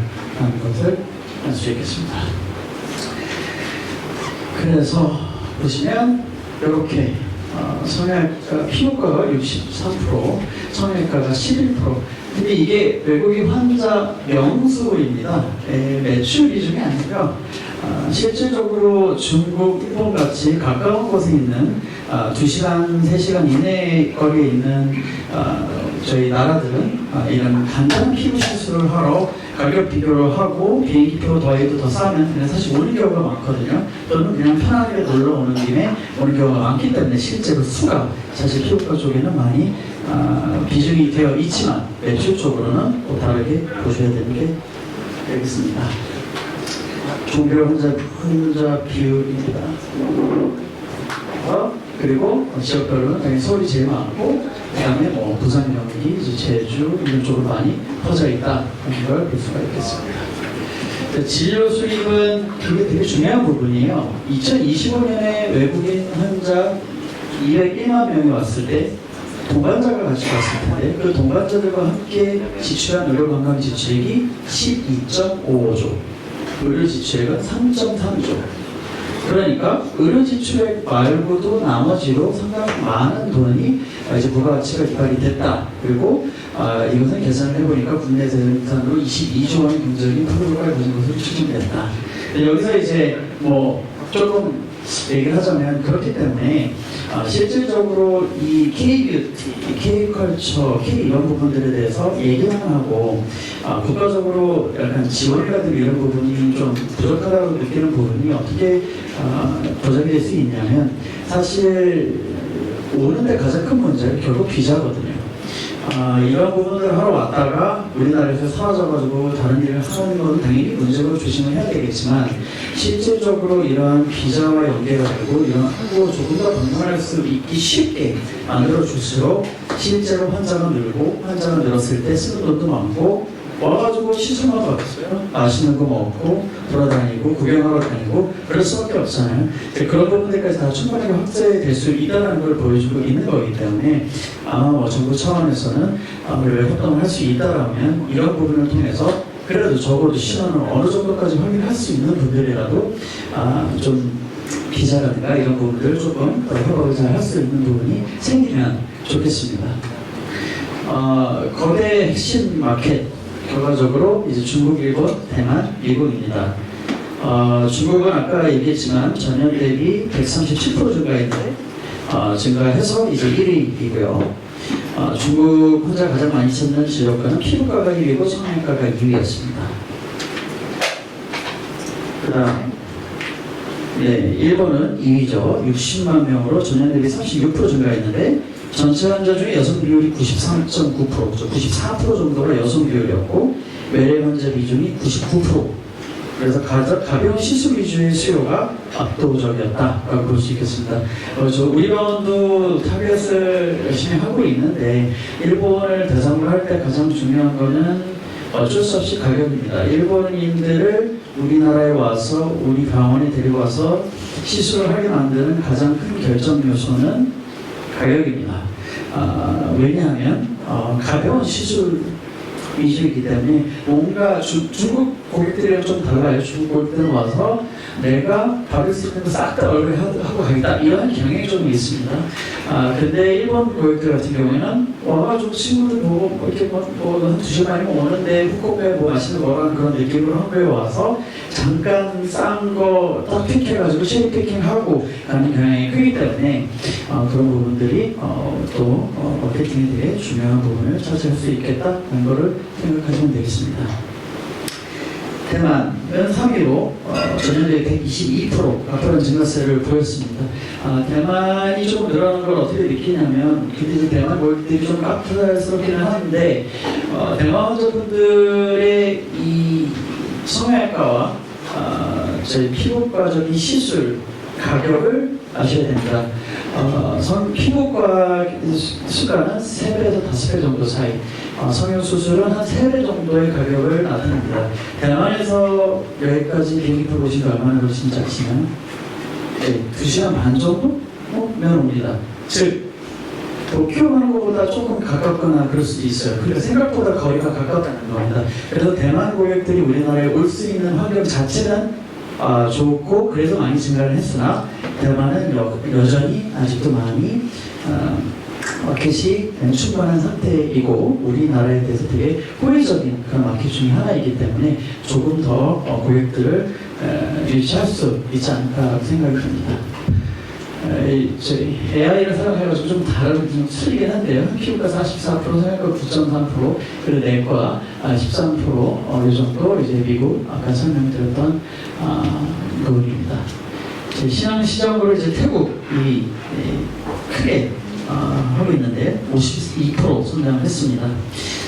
것을 알 수 있겠습니다. 그래서 보시면 이렇게 성형외과, 피부과가 63%, 성형외과가 11%. 근데 이게 외국인 환자 명수입니다. 매출 비중이 아니고요. 실질적으로 중국, 일본 같이 가까운 곳에 있는 2시간, 3시간 이내 거리에 있는 저희 나라들은 이런 간단한 피부 시술을 하러 가격 비교를 하고 비행기표 더해도 더 싸면 그냥 사실 오는 경우가 많거든요. 또는 그냥 편하게 놀러 오는 김에 오는 경우가 많기 때문에 실제로 수가 사실 피부과 쪽에는 많이 비중이 되어 있지만 매출 쪽으로는 또 다르게 보셔야 되는 게 되겠습니다. 종교 환자 비율입니다. 그리고 지역별로는 당연히 서울이 제일 많고, 그 다음에 부산, 경기, 제주 이런 쪽으로 많이 퍼져 있다는 걸 볼 수가 있겠습니다. 진료 수입은 되게 중요한 부분이에요. 2025년에 외국인 환자 201만 명이 왔을 때 동반자가 같이 왔을 텐데 그 동반자들과 함께 지출한 의료관광 지출액이 12.55조, 의료 지출액은 3.3조. 그러니까 의료 지출액 말고도 나머지로 상당히 많은 돈이 이제 부가가치가 유발이 됐다. 그리고 이것은 계산을 해보니까 국내 생산으로 22조 원의 경제적인 효과를 보는 것으로 추정된다. 여기서 이제 조금 얘기를 하자면 그렇기 때문에 실질적으로 이 K-뷰티, K-컬처, K 이런 부분들에 대해서 얘기만 하고 국가적으로 약간 지원이라든가 이런 부분이 좀 부족하다고 느끼는 부분이 어떻게 보장이 될 수 있냐면 사실 오는데 가장 큰 문제는 결국 비자거든요. 이런 부분들을 하러 왔다가 우리나라에서 사라져가지고 다른 일을 하는 건 당연히 문제로 조심을 해야 되겠지만 실질적으로 이러한 비자와 연계가 되고 이런 한국을 조금 더 방문할 수 있기 쉽게 만들어줄수록 실제로 환자가 늘고 환자가 늘었을 때 쓰는 돈도 많고 와가지고 시술만 받았어요. 맛있는 거 먹고 돌아다니고 구경하러 다니고 그럴 수밖에 없잖아요. 그런 부분들까지 다 충분하게 확대될 수 있다는 걸 보여주고 있는 거기 때문에 아마 정부 차원에서는 왜 협동을 할 수 있다라면 이런 부분을 통해서 그래도 적어도 신원을 어느 정도까지 확인할 수 있는 분들이라도 좀 비자라든가 이런 부분들을 조금 더 협업을 잘 할 수 있는 부분이 생기면 좋겠습니다. 거대 핵심 마켓 결과적으로 이제 중국, 일본, 대만, 미국입니다. 중국은 아까 얘기했지만 전년 대비 137% 증가했는데 증가해서 이제 1위이고요. 중국 혼자 가장 많이 찾는 지역가는 피부과가 1위고 성형외과가 2위였습니다. 그 다음 네, 일본은 2위죠. 60만 명으로 전년 대비 36% 증가했는데 전체 환자 중에 여성 비율이 93.9%, 94% 정도가 여성 비율이었고 외래 환자 비중이 99%. 그래서 가벼운 시술 위주의 수요가 압도적이었다라고 볼 수 있겠습니다. 우리 병원도 타겟을 열심히 하고 있는데 일본을 대상으로 할 때 가장 중요한 거는 어쩔 수 없이 가격입니다. 일본인들을 우리나라에 와서 우리 병원에 데리고 와서 시술을 하게 만드는 가장 큰 결정 요소는 가격입니다. 왜냐하면 가벼운 시술 위주이기 때문에 뭔가 중국 고객들이랑 좀 달라요. 중국 고객들은 와서 내가 받을 수 있는 거 싹 다 얼굴에 하고 가겠다 이런 경향이 좀 있습니다. 근데 일본 고객들 같은 경우에는 와가지고 친구들 보고 이렇게 한 2시간이면 오는데 후쿠오카에 뭐 맛있는 거 먹으라는 그런 느낌으로 한국에 와서 잠깐 싼 거 딱 픽해가지고 체리 패킹하고 가는 경향이 크기 때문에 그런 부분들이 또 마케팅에 대해 중요한 부분을 차지할 수 있겠다는 거를 생각하시면 되겠습니다. 대만은 3위로 전년 대비 122% 가파른 증가세를 보였습니다. 대만이 조금 늘어나는 걸 어떻게 느끼냐면 이제 대만 고객들이 좀 까탈스럽기는 하는데 대만 환자분들의 이 성형외과와 저희 피부과적인 시술 가격을 아셔야 됩니다. 피부과 수가는 3배에서 5배 정도 차이, 성형수술은 한 3배 정도의 가격을 나타냅니다. 대만에서 여기까지 비행기표 보시면 얼마나 걸리신지 아시나요? 네, 2시간 반 정도? 면 옵니다. 즉, 도쿄 가는 것보다 조금 가깝거나 그럴 수도 있어요. 그러니까 생각보다 거리가 가깝다는 겁니다. 그래서 대만 고객들이 우리나라에 올 수 있는 환경 자체는 좋고 그래서 많이 증가를 했으나 대만은 여전히 아직도 많이 마켓이 충분한 상태이고 우리나라에 대해서 되게 호의적인 그런 마켓 중에 하나이기 때문에 조금 더 고객들을 유치할 수 있지 않을까 생각이 듭니다. 저희 AI를 사용해가지고 좀 좀 틀리긴 한데요. 피부과 44%, 성형외과 9.3%, 그리고 내과 13%, 이 정도 이제 미국 아까 설명드렸던 부분입니다. 신앙시장으로 이제 태국이 크게 하고 있는데 52% 성장을 했습니다.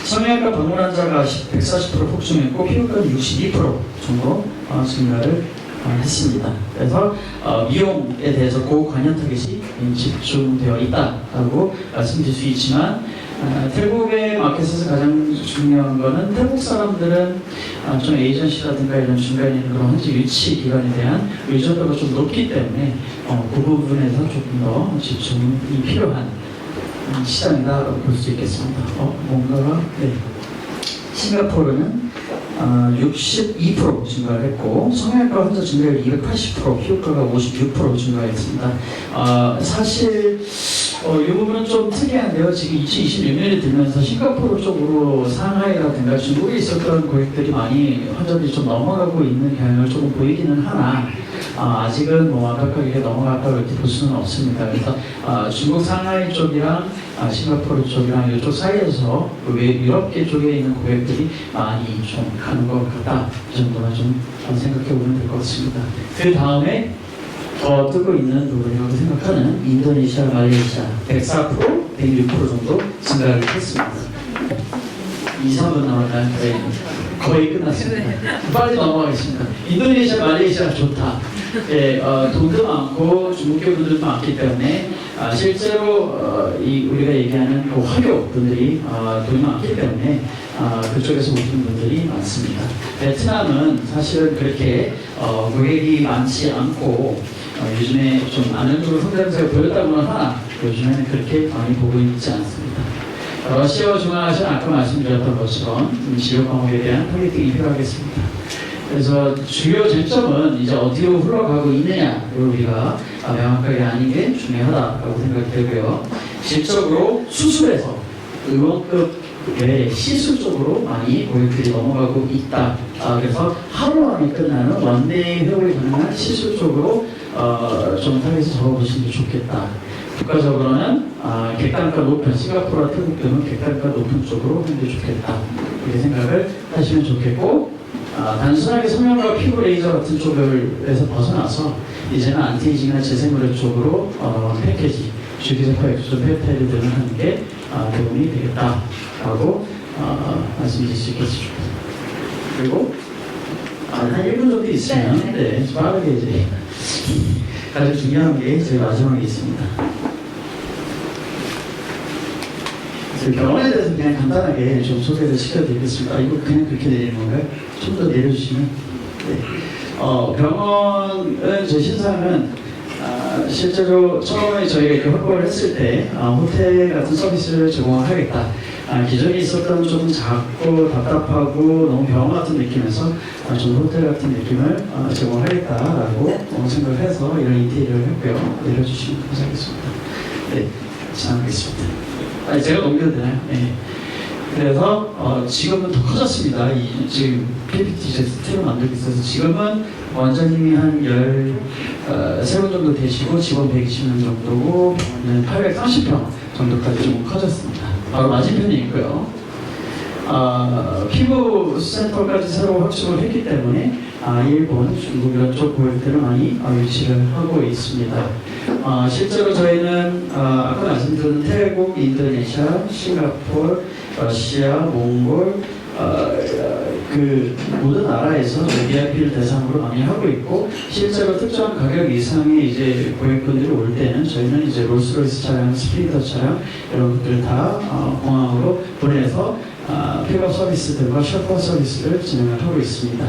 성형외과 방문 환자가 140% 폭증했고 피부과는 62% 정도 증가를 했습니다. 그래서 미용에 대해서 고관여 타겟이 집중되어 있다고 말씀드릴 수 있지만 태국의 마켓에서 가장 중요한 거는 태국 사람들은 좀 에이전시라든가 이런 중간에 있는 그런 현지 유치 기관에 대한 의존도가 좀 높기 때문에 그 부분에서 조금 더 집중이 필요한 시장이다라고 볼 수 있겠습니다. 뭔가가 네. 싱가포르는 62% 증가를 했고 성형외과 환자 증가율 280%, 피부과가 56% 증가했습니다. 사실 이 부분은 좀 특이한데요. 지금 2026년이 되면서 싱가포르 쪽으로 상하이라든가 중국에 있었던 고객들이 많이 환자들이 좀 넘어가고 있는 경향을 조금 보이기는 하나 아직은 뭐 완벽하게 넘어갔다고 이렇게 볼 수는 없습니다. 그래서 중국 상하이 쪽이랑 싱가포르 쪽이랑 이쪽 사이에서 유럽계 쪽에 있는 고객들이 많이 좀 가는 것 같다. 이 정도만 좀 생각해 보면 될 것 같습니다. 그 다음에 더 뜨고 있는 부분이라고 생각하는 인도네시아, 말레이시아 104%, 106% 정도 증가를 했습니다. 2, 3분 남았나요? 네. 거의 끝났습니다. 빨리 넘어가겠습니다. 인도네시아, 말레이시아 좋다. 예, 돈도 많고 중국계 분들도 많기 때문에 실제로 우리가 얘기하는 그 화교 분들이 돈이 많기 때문에 그쪽에서 오시는 분들이 많습니다. 베트남은 사실은 그렇게 고객이 많지 않고 요즘에 좀 안정적으로 성장세가 보였다고는 하나 요즘에는 그렇게 많이 보고 있지 않습니다. 러시아와 중앙아시아는 아까 말씀드렸던 것처럼 지역 과목에 대한 타겟팅이 필요하겠습니다. 그래서 주요 쟁점은 이제 어디로 흘러가고 있느냐를 우리가 명확하게 아는 게 중요하다고 생각이 되고요. 실적으로 수술에서 의원급 외에 시술 쪽으로 많이 고객들이 넘어가고 있다. 그래서 하루 안에 끝나는 원데이 회복이 가능한 시술 쪽으로 좀 타겟을 적어보시는 게 좋겠다. 국가적으로는 객단가 높은 싱가포르와 태국 등은 객단가 높은 쪽으로 하는 게 좋겠다. 이렇게 생각을 하시면 좋겠고, 단순하게 성형과 피부 레이저 같은 쪽에서 벗어나서 이제는 안티에이징이나 재생의료 쪽으로 패키지, 주기세포 엑소전 펩타이드 등을 하는 게 도움이 되겠다라고 말씀드릴 수 있겠습니다. 그리고 한 1분 정도 있으면 네, 빠르게 이제 가장 중요한 게 저희 마지막에 있습니다. 병원에 대해서 그냥 간단하게 좀 소개를 시켜드리겠습니다. 이거 그냥 그렇게 내리는 건가요? 좀 더 내려주시면. 네. 병원은 제 신상은 실제로 처음에 저희가 이렇게 확보를 했을 때 호텔 같은 서비스를 제공하겠다. 기존에 있었던 좀 작고 답답하고 너무 병원 같은 느낌에서 좀 호텔 같은 느낌을 제공하겠다라고 생각을 해서 이런 인테리어를 했고요. 내려주시면 감사하겠습니다. 네, 시작하겠습니다. 제가 넘겨도 되나요? 네. 그래서 지금은 더 커졌습니다. 지금 PPT 제스트로 만들고 있어서 지금은 원장님이 한 13분 정도 되시고 직원 120명 정도고 병원은 830평 정도까지 좀 커졌습니다. 바로 맞은편에 있고요. 피부 센터까지 새로 확충을 했기 때문에 일본, 중국 이런 쪽 고객들을 많이 유치를 하고 있습니다. 실제로 저희는 아까 말씀드린 태국, 인도네시아, 싱가포르, 러시아, 몽골 그 모든 나라에서 VIP를 대상으로 많이 하고 있고 실제로 특정 가격 이상의 이제 고객분들이 올 때는 저희는 이제 롤스로이스 차량, 스피리더 차량 이런 것들을 다 공항으로 보내서 픽업 서비스들과 셔터 서비스를 진행을 하고 있습니다.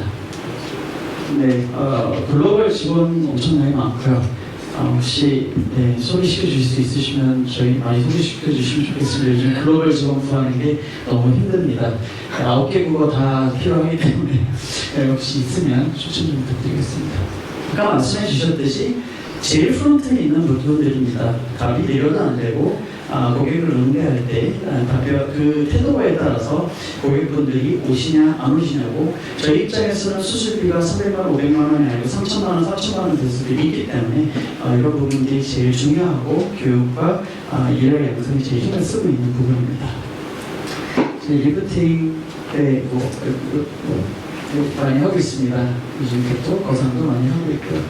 네, 글로벌 직원 엄청나게 많고요. 혹시 소개시켜 주실 수 있으시면 저희 많이 소개시켜 주시면 좋겠습니다. 요즘 글로벌 직원 구하는 게 너무 힘듭니다. 9개국어 다 필요하기 때문에 혹시 있으면 추천 좀 부탁드리겠습니다. 아까 말씀해 주셨듯이 제일 프론트에 있는 부분들입니다. 답이 내려도 안 되고 고객을 응대할 때 그 태도에 따라서 고객분들이 오시냐 안 오시냐고 저희 입장에서는 수술비가 300만 원, 500만 원이 아니고 3천만 원, 4천만 원 될 수도 있기 때문에 이런 부분들이 제일 중요하고 교육과 일의 양성이 제일 힘을 쓰고 있는 부분입니다. 리프팅 때 많이 하고 있습니다. 요즘 격도 거상도 많이 하고 있고요.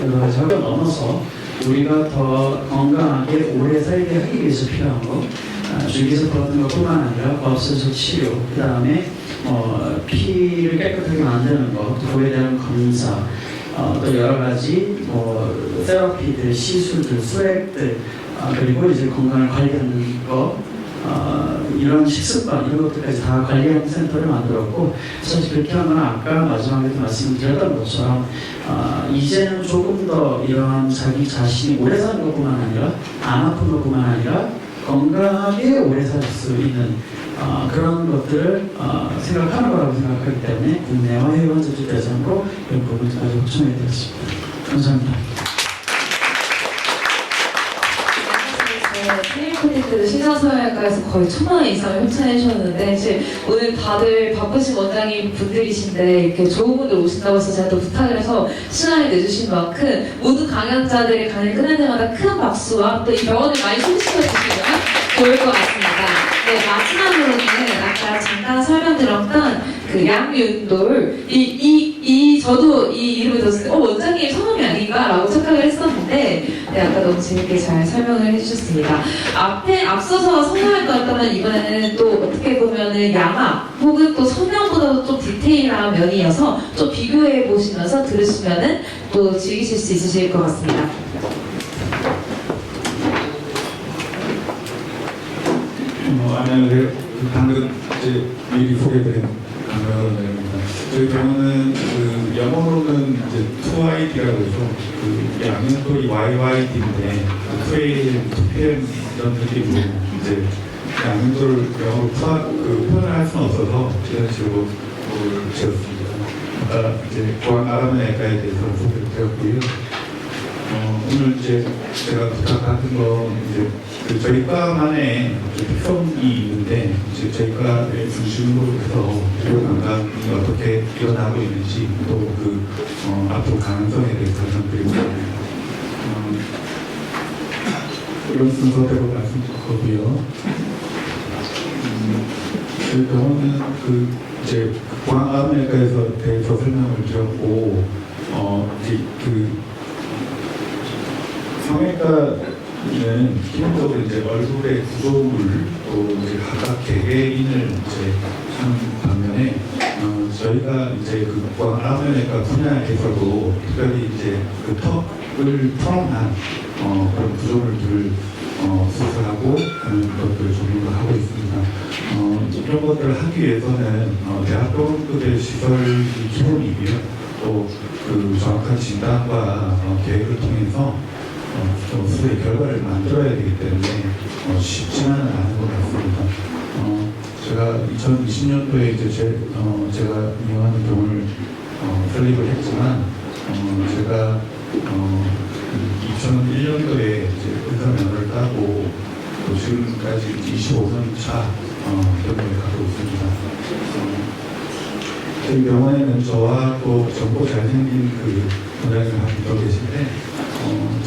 여러 가지 하고 넘어서 우리가 더 건강하게 오래 살게 하기 위해서 필요한 거 줄기세포 같은 것뿐만 아니라 과합수소 치료, 그 다음에 피를 깨끗하게 만드는 거, 또 그에 대한 검사, 또 여러 가지 세라피들, 시술들, 수액들, 그리고 이제 건강을 관리하는 거, 이런 식습관 이런 것들까지 다 관리하는 센터를 만들었고 사실 그렇게 하면 아까 마지막에도 말씀드렸던 것처럼 이제는 조금 더 이러한 자기 자신이 오래 사는 것뿐만 아니라 안 아픈 것뿐만 아니라 건강하게 오래 살 수 있는 그런 것들을 생각하는 거라고 생각하기 때문에 국내와 해외 환자들 대상으로 이런 부분까지 확충해 드렸습니다. 감사합니다. 클리닉들 신장성형외과에서 거의 1,000만 원 이상을 협찬해 주셨는데 이제 오늘 다들 바쁘신 원장님 분들이신데 이렇게 좋은 분들 오신다고 해서 제가 또 부탁을 해서 시간을 내주신 만큼 모든 강연자들의 강의 끝날 때마다 큰 박수와 또 이 병원을 많이 소개시켜 주시면 좋을 것 같습니다. 네, 마지막으로는 아까 잠깐 설명드렸던 그 양윤돌 저도 이 이름을 들었을 때 원장님 성함이 아닌가라고 착각을 했었는데 네, 아까 너무 재밌게 잘 설명을 해주셨습니다. 앞서서 성형외과였다면 이번에는 또 어떻게 보면은 양악 혹은 또 성형보다도 좀 디테일한 면이어서 좀 비교해 보시면서 들으시면은 또 즐기실 수 있으실 것 같습니다. 안녕하세요. 방금 이제 미리 소개드린 강변호사입니다. 저희 병원은 영어로는 이제 2ID라고 해서 양면소리 YYD인데 2AM, 2PM 이런 느낌으로 이제 양면소를 영어로 표현을 할 수는 없어서 이런 식으로 지었습니다. 이제 고항 아라메 애과에 대해서 소개를 드렸고요. 오늘 이제 제가 부탁받은 거 이제 그 저희 과만의 특성이 있는데 이제 저희 과의 중심으로 해서 의료 감각이 어떻게 일어나고 있는지 또 그 앞으로 가능성에 대해서 설명드리고 이런 순서대로 말씀드릴 거고요. 저희 병원은 그 이제 공항암외과에서 대해서 설명을 드렸고 이제 그 성형외과는 기본적으로 이제 얼굴의 구조물 또 이제 각각 개개인을 이제 하는 반면에 저희가 이제 그 공항암외과 분야에서도 특별히 이제 그 턱을 포함한 그런 구조물들을 수술하고 하는 것들을 적용을 하고 있습니다. 이런 것들을 하기 위해서는 대학병원급의 시설이 기본이고요. 또 그 정확한 진단과 계획을 통해서 수술의 결과를 만들어야 되기 때문에 쉽지만은 않은 것 같습니다. 제가 2020년도에 이제 제가 운영하는 병원을 설립을 했지만 제가 2001년도에 이제 의사 면허를 따고 또 지금까지 25년 차 병원을 가고 있습니다. 저희 병원에는 저와 또 젊고 잘생긴 그 원장님 한 분 더 계신데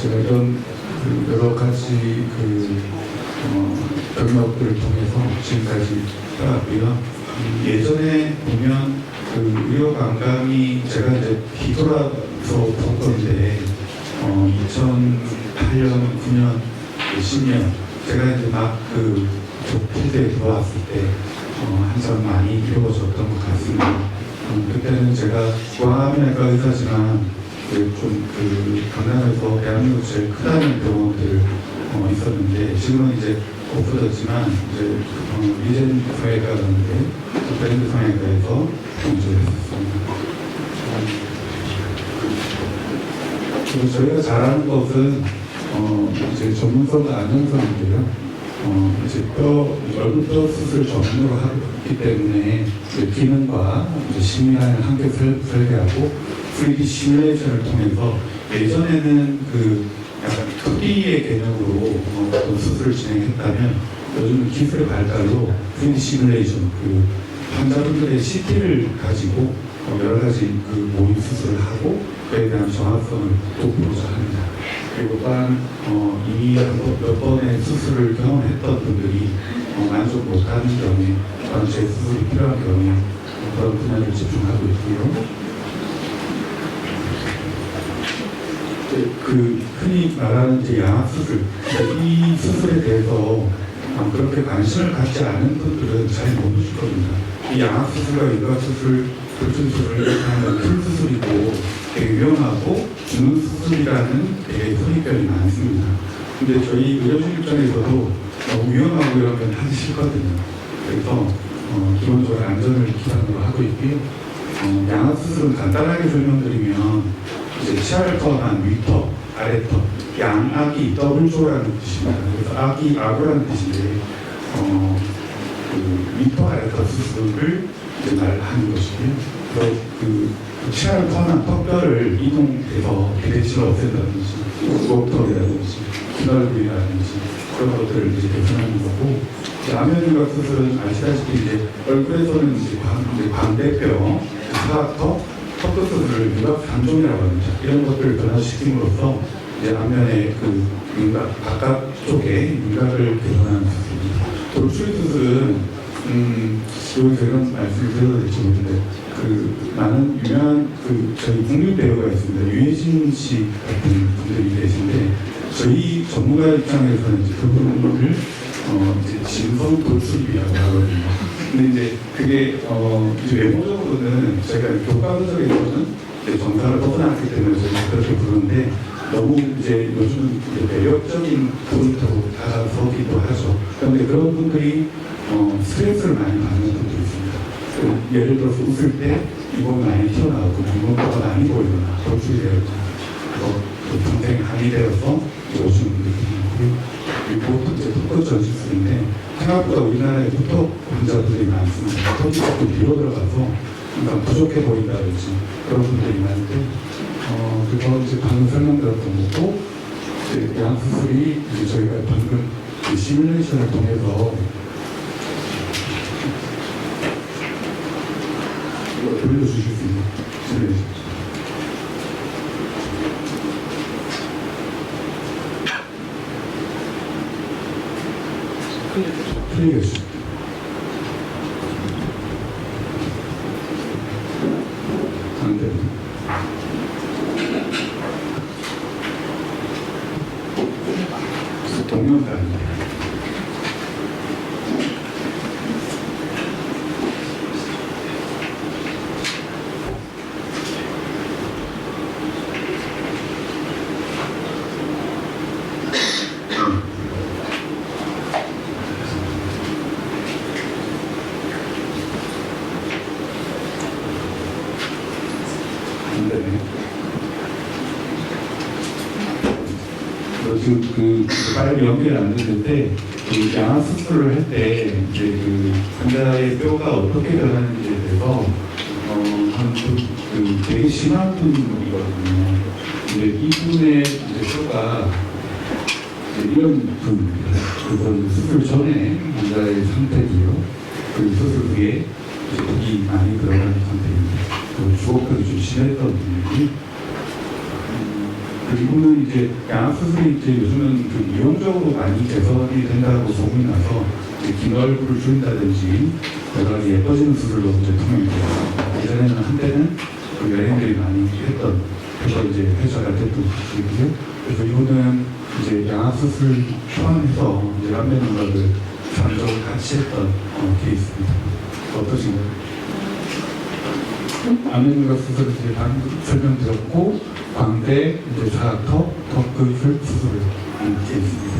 제가 이런 그 여러 가지 그 경력들을 통해서 지금까지 해왔고요. 예전에 보면 그 의료 감각이 제가 이제 뒤돌아서 본 건데 2008년, 9년, 10년 제가 이제 막 그 필드에 들어왔을 때 한참 많이 이루어졌던 것 같습니다. 그때는 제가 공항암외과 의사지만 좀 그 강남에서 대한민국 제일 크다는 병원들 있었는데 지금은 이제 없어졌지만 이제 리젠 성형외과라는데 브랜드 성형외과에서 공부를 했었습니다. 그리고 저희가 잘하는 것은 이제 전문성과 안정성인데요. 이제 얼굴뼈 수술 전문으로 하고 있기 때문에 기능과 심의하는 한계 설계하고 3D 시뮬레이션을 통해서 예전에는 그 약간 2D의 개념으로 어떤 수술을 진행했다면 요즘 기술의 발달로 3D 시뮬레이션 그 환자분들의 CT를 가지고 여러 가지 그 모의 수술을 하고 그에 대한 정확성을 돋보고자 합니다. 그리고 또한 이미 몇 번의 수술을 경험했던 분들이 만족 못하는 경우에 또한 재수술이 필요한 경우에 그런 분야를 집중하고 있고요. 그 흔히 말하는 이제 양압수술, 이 수술에 대해서 그렇게 관심을 갖지 않은 분들은 잘 모르실 겁니다. 이 양압수술과 일각수술, 불순수술을 이렇게 하는 큰 수술이고 되게 위험하고 주는 수술이라는 되게 선입견이 많습니다. 근데 저희 의료진 입장에서도 너무 위험하고 이런 건 하기 싫거든요. 그래서 기본적으로 안전을 기반으로 하고 있고요. 양압수술은 간단하게 설명드리면 이제 치아를 위턱, 아래턱, 양악이 더블조라는 뜻입니다. 그래서 악이 아구라는 뜻인데 그 위턱, 아래턱 수술을 이제 말하는 것이고요. 그래서 그 치아를 포함한 턱뼈를 이동해서 비대칭을 없앤다든지 목턱이라든지 기널부이라든지 그런 것들을 이제 개선하는 거고 암연유각 수술은 아시다시피 이제 얼굴에서는 이제 광대뼈, 사각턱, 턱뼈 수술을 유각 단종이라고 합니다. 이런 것들을 변화시킴으로써 이제 안면의 그 윤곽 바깥쪽에 윤곽을 개선하는 수술입니다. 돌출이 수술은 여기서 이런 말씀을 드려도 될지 모르는데 그 많은 유명한 그 저희 국민 배우가 있습니다. 유해진 씨 같은 분들이 계신데 저희 전문가 입장에서는 이제 그분을 이제 진성 돌출이라고 하거든요. 근데 이제 그게 이제 외모적으로는 제가 교과서적에서는 정상을 벗어났기 때문에 저희가 그렇게 부르는데 너무 이제 요즘은 매력적인 부분으로 다가서기도 하죠. 그런데 그런 분들이 스트레스를 많이 받는 분들이 있습니다. 예를 들어서 웃을 때 이목이 많이 튀어나오고 이목구가 많이 보이거나 돌출이 되거나 평생 한이 되어서 오시는 분들이 있고요. 그리고 이제 턱 전시술인데 생각보다 우리나라에 턱 환자들이 많습니다. 턱이 조금 뒤로 들어가서 항상 부족해 보인다든지 그런 분들이 많은데 그거 이제 방금 설명드렸던 거고 양 수술이 이제 저희가 방금 그 시뮬레이션을 통해서 이거 돌려주실 수 있는 시뮬레이션. 풀리게 해주십니다. 반대로. 동영상 아니에요. 지금 빨리 연결이 안 되는데 그 양악 수술을 할 때 이제 그 환자의 뼈가 어떻게 변하는지에 대해서 되게 심한 분이거든요. 근데 이분의 이제 뼈가 이제 이런 분입니다. 그래서 수술 전에 환자의 상태고요. 그리고 수술 후에 이제 독이 많이 들어가는 상태입니다. 그리고 주걱턱이 좀 심했던 분이고. 그리고는 이제 양악 수술이 이제 요즘은 좀 이용적으로 많이 개선이 된다고 소문이 나서 이제 긴 얼굴을 줄인다든지 여러 가지 예뻐지는 수술로 이제 통용이 돼요. 예전에는 한때는 그 여행들이 많이 했던 그래서 이제 회자가 됐던 수술이고요. 그래서 이거는 이제 양악 수술 포함해서 이제 안면 윤곽을 장적으로 같이 했던 케이스입니다. 어떠신가요? 안면 윤곽 수술을 이제 방금 설명드렸고. 광대, 이제 좌턱, 턱끝을 수술을 이렇게 있습니다.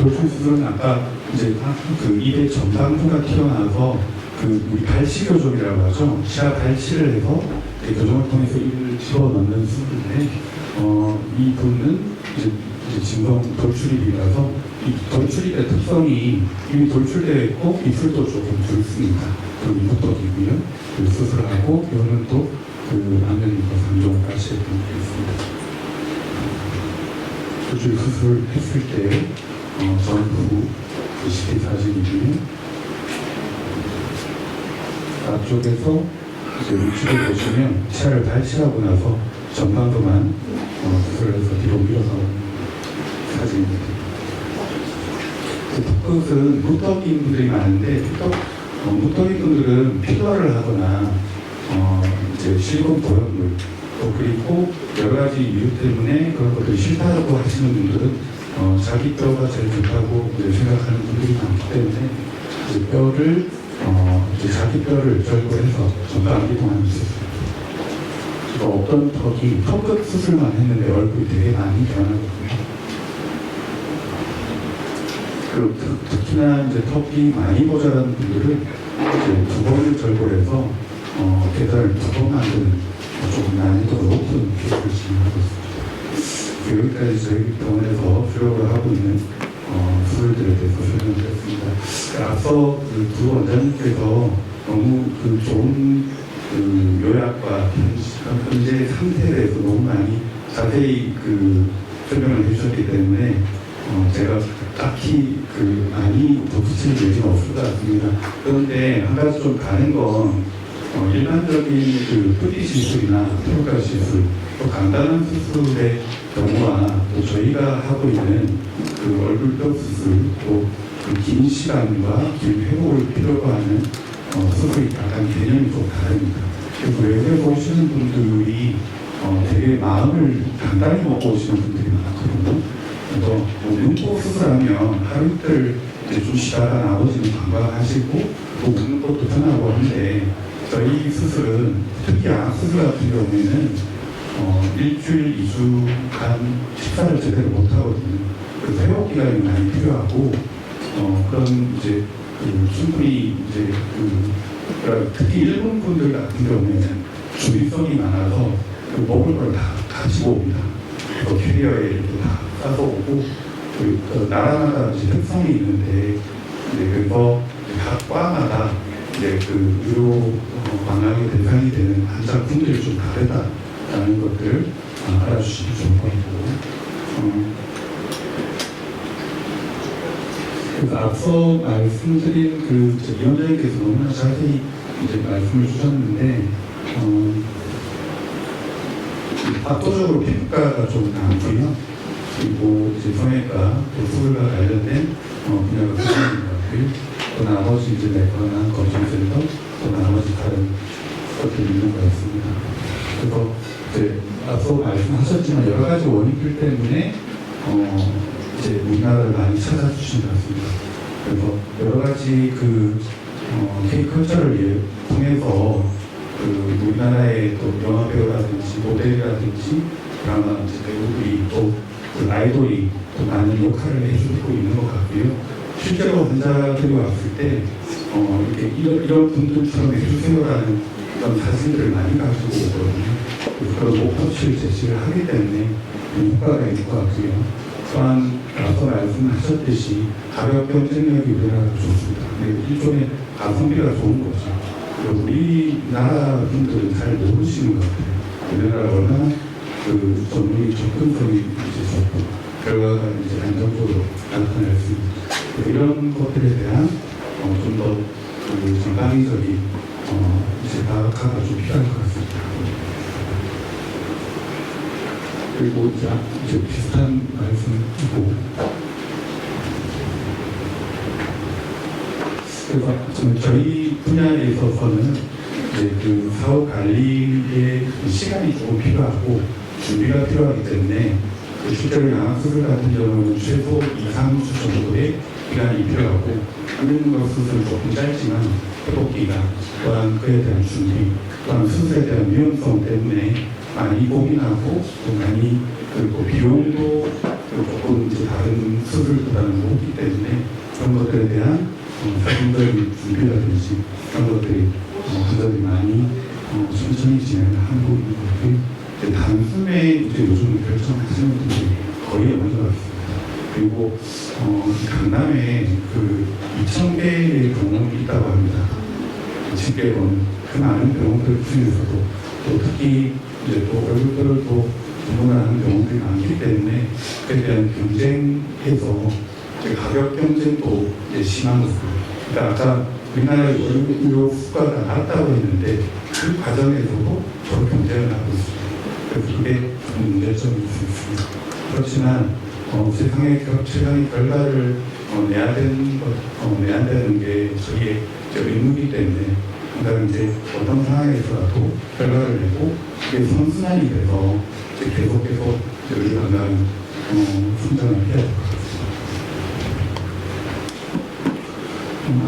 돌출 수술은 아까 이제 그 입에 전방부가 튀어나와서 그 우리 발치교정이라고 하죠. 치아 발치를 해서 교정을 통해서 입을 집어넣는 수술인데 이 분은 이제 진성 돌출입이라서 이 돌출입의 특성이 이미 돌출되어 있고 입술도 조금 굵습니다. 그리고 이목턱이고요. 그 수술하고 이거는 또 그 안면과 상종까지 했던 게 있습니다. 돌출 수술 했을 때 전후 그 CT 사진이고요. 앞쪽에서 이제 우측을 보시면 치아를 발치하고 나서 전방도만 수술을 해서 뒤로 밀어서 사진입니다. 턱끝은 무턱인 분들이 많은데 무턱인 분들은 피부화를 하거나 이제 실금 보형물 또 그리고 여러 가지 이유 때문에 그런 것들이 싫다고 하시는 분들은 자기 뼈가 제일 좋다고 이제 생각하는 분들이 많기 때문에 이제 뼈를 이제 자기 뼈를 절거해서 전방 이동하는 수술. 어떤 턱이 턱끝 수술만 했는데 얼굴이 되게 많이 변하거든요. 그리고 특히나 이제 턱이 많이 모자란 분들은 이제 두 번을 절골해서 계단을 두 번 만드는 조금 난이도가 높은 케이스를 진행하고 있습니다. 여기까지 저희 병원에서 주력으로 하고 있는 수술들에 대해서 설명드렸습니다. 앞서 그 두 원장님께서 너무 그 좋은 그 요약과 현재 상태에 대해서 너무 많이 자세히 그 설명을 해주셨기 때문에 제가 딱히 그 많이 덧붙일 얘기는 없을 것 같습니다. 그런데 한 가지 좀 다른 건 일반적인 그 뿌리 시술이나 피부과 시술, 또 간단한 수술의 경우와 또 저희가 하고 있는 그 얼굴뼈 수술, 또 그 긴 시간과 긴 회복을 필요로 하는 수술이 약간 개념이 좀 다릅니다. 그래서 외부에 보시는 분들이 되게 마음을 단단히 먹고 오시는 분들이 많거든요. 그래서 눈곱 수술하면 하루 이틀 이제 좀 쉬다가 나머지는 관광하시고 또 웃는 것도 편하고 한데 저희 수술은 특히 양악 수술 같은 경우에는 일주일, 2주간 식사를 제대로 못 하거든요. 그래서 회복 기간이 많이 필요하고 그런 이제 그 충분히 이제 그러니까 특히 일본 분들 같은 경우에는 주의성이 많아서 그 먹을 걸 다 가지고 옵니다. 캐리어에 이렇게 다 싸서 오고 나라마다 특성이 있는데 그래서 각 과마다 이제 그 의료 관광의 대상이 되는 환자분들이 좀 다르다라는 것들 알아주시면 좋을 것 같고, 그래서 앞서 말씀드린 그 위원장님께서 너무나 자세히 이제 말씀을 주셨는데, 압도적으로 피부과가 좀 나왔고요. 그리고 이제 성형외과, 또 수술과 관련된 분야가 굉장히 많고요. 또 나머지 이제 내과나 검정센터, 또 나머지 다른 것들이 있는 것 같습니다. 그래서 이제 앞서 말씀하셨지만 여러 가지 원인들 때문에 이제 우리나라를 많이 찾아주신 것 같습니다. 그래서 여러 가지 그 K컬처를 통해서 그 우리나라의 또 영화 배우라든지 모델이라든지 드라마 이제 배우들이 또 그 아이돌이 또 많은 역할을 해주고 있는 것 같고요. 실제로 환자들이 왔을 때 이렇게 이런 분들처럼 해주세요라는 그런 사진들을 많이 가지고 오거든요. 그런 목표치를 제시를 하기 때문에 효과가 있는 것 같고요. 또한 앞서 말씀하셨듯이 가격 경쟁력이 우리나라가 좋습니다. 일종의 가성비가 좋은 거죠. 우리나라 분들은 잘 모르시는 것 같아요. 우리나라 얼마나 그 전문의 접근성이 이제 좋고 결과가 이제 안정적으로 나타날 수 있는 이런 것들에 대한 좀 더 그 전방위적인 이제 파악화가 좀 필요할 것 같습니다. 그리고 이제 비슷한 말씀이고, 그래서 저희 분야에 있어서는 이제 그 사업 관리에 시간이 조금 필요하고 준비가 필요하기 때문에 실제로 양악수술 같은 경우는 최소 2~3주 정도의 기간이 필요하고 한국인과 수술은 조금 짧지만 회복기간, 또한 그에 대한 준비, 또한 수술에 대한 위험성 때문에 많이 고민하고 또 많이 그리고 비용도 조금 이제 다른 수술보다는 높기 때문에 그런 것들에 대한 사진들 준비라든지 그런 것들이 환자들이 많이 천천히 진행을 하고 있는 것들. 단숨에 이제 요즘 결정하시는 분들이 거의 없는 것 같습니다. 그리고 강남에 그 2,000개의 병원이 있다고 합니다. 2,000개 병원, 그 많은 병원들 중에서도 또 특히 이제 또 얼굴들을 또 전문화하는 병원들이 많기 때문에 그에 대한 경쟁에서 가격 경쟁도 이제 심한 것입니다. 그러니까 아까 우리나라의 의료 수가가 낮다고 했는데 그 과정에서도 서로 경쟁을 하고 있습니다. 그래서 그게 문제점이 있습니다. 그렇지만 세상의 최강의 결과를 내야 되는 게 저희의 의무이기 때문에 항상 이제 어떤 상황에서라도 결과를 내고 그게 선순환이 돼서 계속해서 여기 건강 성장을 해야 될 것 같습니다.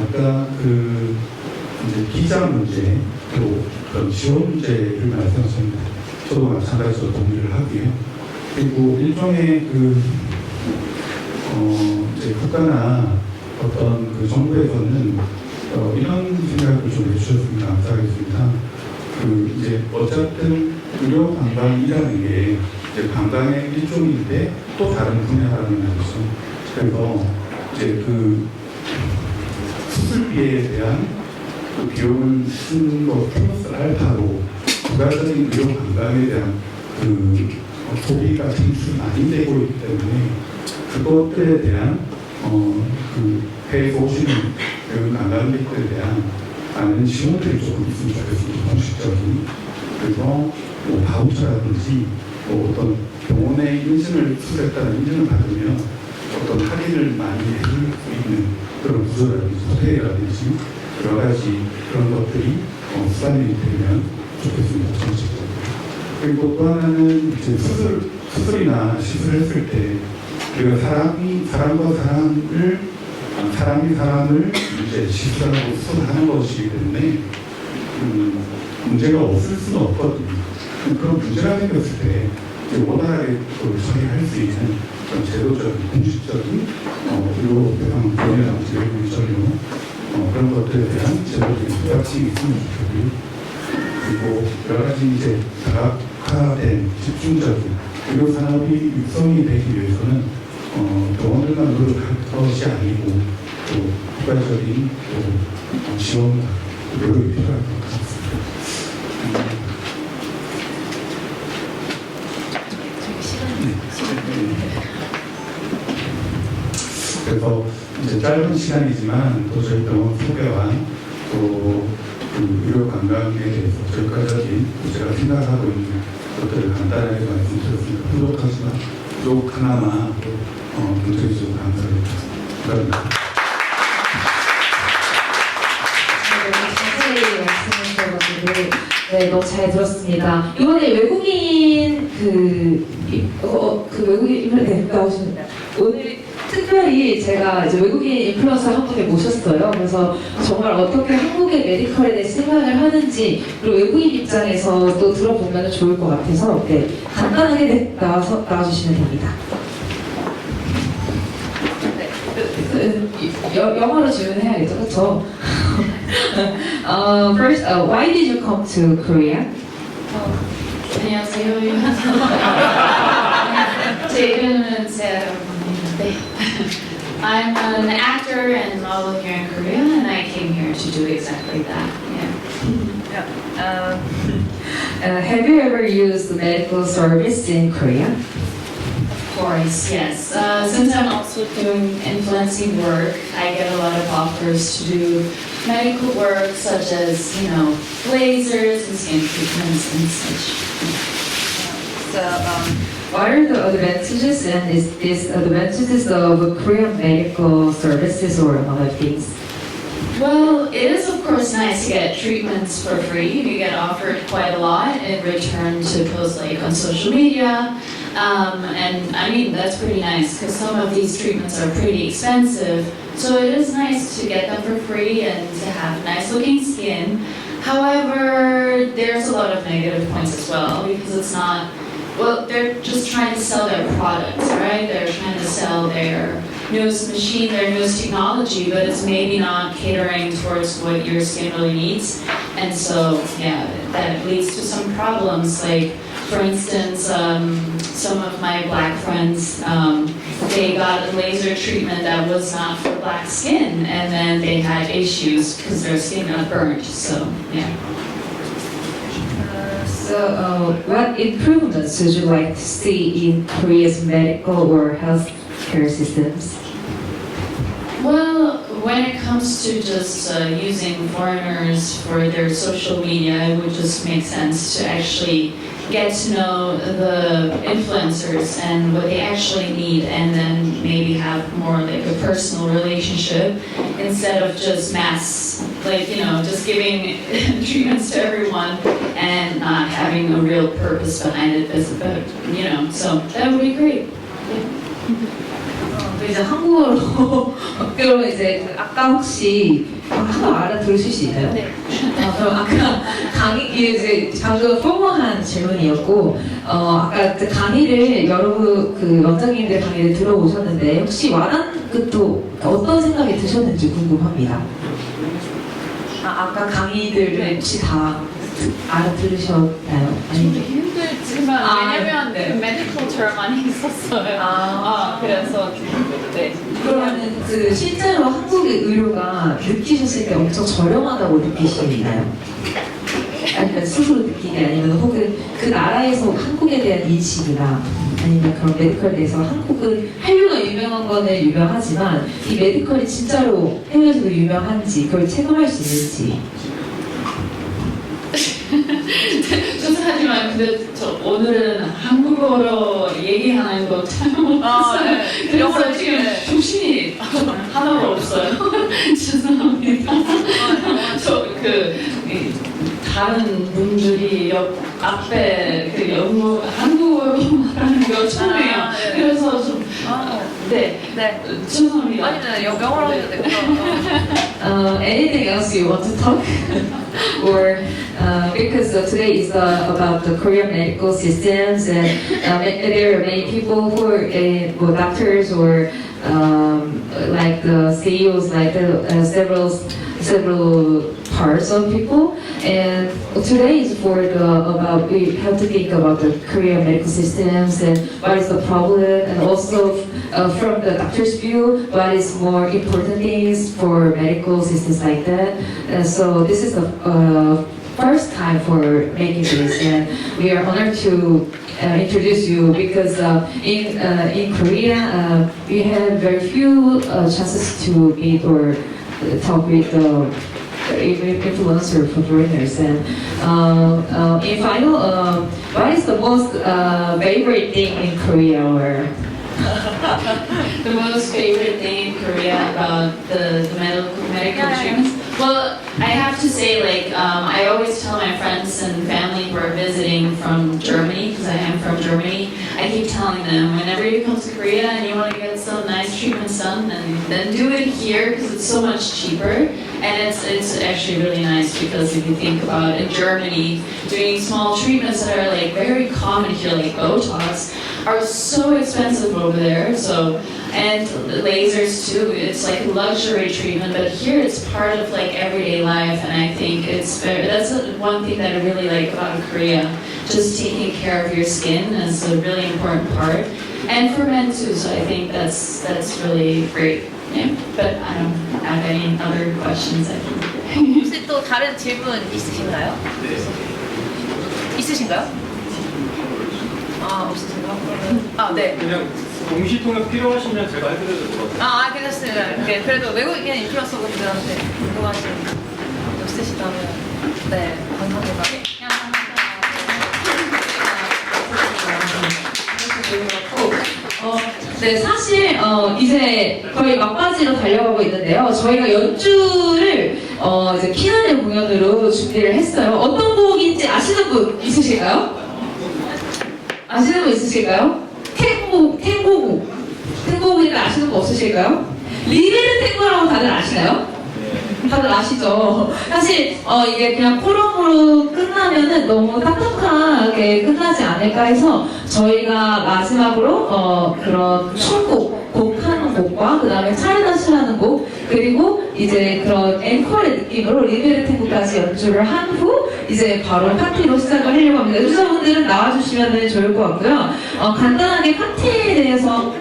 아까 그 이제 비자 문제 또 그런 지원 문제를 말씀하셨는데 저도 마찬가지로 동의를 하고요. 그리고 일종의 그 이제 국가나 어떤 그 정부에서는 이런 생각을 좀 해주셨으면 감사하겠습니다. 그 이제 어쨌든 의료 관광이라는 게 이제 관광의 일종인데 또 다른 분야라는 거죠. 그래서 이제 그 수술비에 대한 그 비용을 쓰는 것 플러스 알파로 부가적인 의료 관광에 대한 그 소비가 상당히 많이 되고 있기 때문에 그것들에 대한 그 해외에서 오시는 외국 관광객들에 대한 많은 지원들이 조금 있으면 좋겠습니다. 공식적인. 그래서 뭐 바우처라든지 뭐 어떤 병원의 인증을 수술했다는 인증을 받으면 어떤 할인을 많이 해줄 수 있는 그런 구조라든지 호텔이라든지 여러 가지 그런 것들이 수반이 되면 좋겠습니다. 정책적으로. 그리고 또 하나는 이제 수술이나 시술했을 때 우리가 사람이 사람을 이제 시술하고 수술하는 것이기 때문에 문제가 없을 수는 없거든요. 그런 문제가 생겼을 때 이제 원활하게 처리할 수 있는 그런 제도적인, 공식적인 의료 배상 권이라든지 외국인 전료 그런 것들에 대한 제도적인 부작용이 있으면 좋겠고요. 그리고 여러 가지 이제 다각화된 집중적인 의료 산업이 육성이 되기 위해서는 병원들만 노력할 것이 아니고 또 국가적인 또 지원 노력이 필요할 것 같습니다. 그래서 이제 짧은 시간이지만 또 저희 병원 소개와 또 그 의료 관광에 대해서 저희까지 제가 생각하고 있는 것들을 간단하게 말씀드렸습니다. 부족하지만 부족 하나만 문제해 주셔서 감사합니다. 자세히 말씀해주셔가지고 네, 너무 잘 들었습니다. 이번에 외국인 그 외국인 인플루언서 나오십니다. 오늘 특별히 제가 이제 외국인 인플루언서 한 분을 모셨어요. 그래서 정말 어떻게 한국의 메디컬에 대해서 생각을 하는지 그리고 외국인 입장에서 또 들어보면 좋을 것 같아서 네, 간단하게 나와주시면 됩니다. 영어로 질문해야겠죠, 그렇죠? First, why did you come to Korea? 안녕하세요. 제 이름은 네. I'm an actor and model here in Korea, and I came here to do exactly that. Yeah. Have you ever used medical service in Korea? Of course, yes. Since I'm also doing influencing work, I get a lot of offers to do medical work, such as lasers and skin treatments and such. So, what are the advantages and disadvantages of Korean medical services or other things? Well, it is of course nice to get treatments for free. You get offered quite a lot in return to post like on social media. And I mean, that's pretty nice because some of these treatments are pretty expensive. So it is nice to get them for free and to have nice looking skin. However, there's a lot of negative points as well because it's not, well, they're just trying to sell their products, right? They're trying to sell their newest machine, their newest technology, but it's maybe not catering towards what your skin really needs. And so, yeah, that leads to some problems. Like, for instance, some of my black friends, they got a laser treatment that was not for black skin, and then they had issues because their skin got burnt. So, yeah. So, what improvements would you like to see in Korea's medical or healthcare systems? Well, when it comes to just using foreigners for their social media, it would just make sense to actually get to know the influencers and what they actually need, and then maybe have more like a personal relationship instead of just mass, like, just giving treatments to everyone and not having a real purpose behind it, so that would be great. 이제 한국어로 그럼 이제 아까 혹시 하나 알아들으실 수 있나요? 네. 그럼 아까 강의 이제 방금 포멀한 질문이었고 아까 강의를 여러분 그 원장님들 강의를 들어오셨는데 혹시 와닿고 어떤 생각이 드셨는지 궁금합니다. 아까 강의들을 혹시 다 알아들으셨나요? 좀 아니면 힘들지만 왜냐면 네. 그 메디컬 term 많이 있었어요. 그래서 네. 그러면 그 실제로 한국의 의료가 느끼셨을 때 엄청 저렴하다고 느끼시나요? 아니면 스스로 느끼게 아니면 혹은 그 나라에서 한국에 대한 인식이나 아니면 그런 메디컬에 대해서 한국은 한류가 유명한 거는 유명하지만 이 메디컬이 진짜로 해외에서도 유명한지 그걸 체감할 수 있는지. 죄송하지만 근데 저 오늘은 한국어로 얘기하는 거 잘 못했어요. 그래서 지금 정신이 하나도 없어요. 죄송합니다. 저 다른 분들이 앞에 한국어로 말하는 거 처음이에요. 그래서 좀 네. 죄송합니다. 아니면 영어로 해도 되고. Anything else you want to talk? Or because today is about the Korean medical systems, and there are many people who are doctors or like the CEOs, like the several parts of people. And today is for the about we have to think about the Korean medical systems and what is the problem, and also from the doctor's view, what is more important things for medical systems like that. And so this is the first time for making this, and we are honored to introduce you because in Korea we have very few chances to meet or talk with influencer for foreigners. And in final, what is the most favorite thing in Korea, or The most favorite thing in Korea about the medical treatments? Well, I have to say, like, I always tell my friends and family who are visiting from Germany, because I am from Germany, I keep telling them, whenever you come to Korea and you want to get some nice treatments done, then do it here, because it's so much cheaper. And it's actually really nice, because if you think about in Germany, doing small treatments that are like very common here, like Botox, are so expensive over there. So, and lasers too, it's like luxury treatment, but here it's part of like everyday life, and I think that's one thing that I really like about Korea. Just taking care of your skin is a really important part, and for men too. So I think that's really great. Yeah, but I don't have any other questions. I think. 혹시 또 다른 질문 있으신가요? 있으신가요? 아, 없으신가요? 그러면 네. 그냥 동시통역 필요하시면 제가 해드려도 될 것 같아요. 괜찮습니다. 네, 그래도 외국인 인플루언서 분들한테 궁금하신 거 있으시다면 네, 감사합니다. 네, 사실 이제 거의 막바지로 달려가고 있는데요. 저희가 연주를 이제 피나는 공연으로 준비를 했어요. 어떤 곡인지 아시는 분 있으실까요? 아시는 분 있으실까요? 탱고곡인데 아시는 분 없으실까요? 리베르 탱고라고 다들 아시나요? 다들 아시죠? 사실 이게 그냥 포럼으로 끝나면은 너무 딱딱하게 끝나지 않을까 해서 저희가 마지막으로 그런 총곡, 곡하는 곡과 그 다음에 차르다시라는 곡, 그리고 이제 그런 앵콜의 느낌으로 리베르 탱고까지 연주를 한 후 이제 바로 파티로 시작을 하려고 합니다. 유저분들은 나와주시면 좋을 것 같고요. 간단하게 파티에 대해서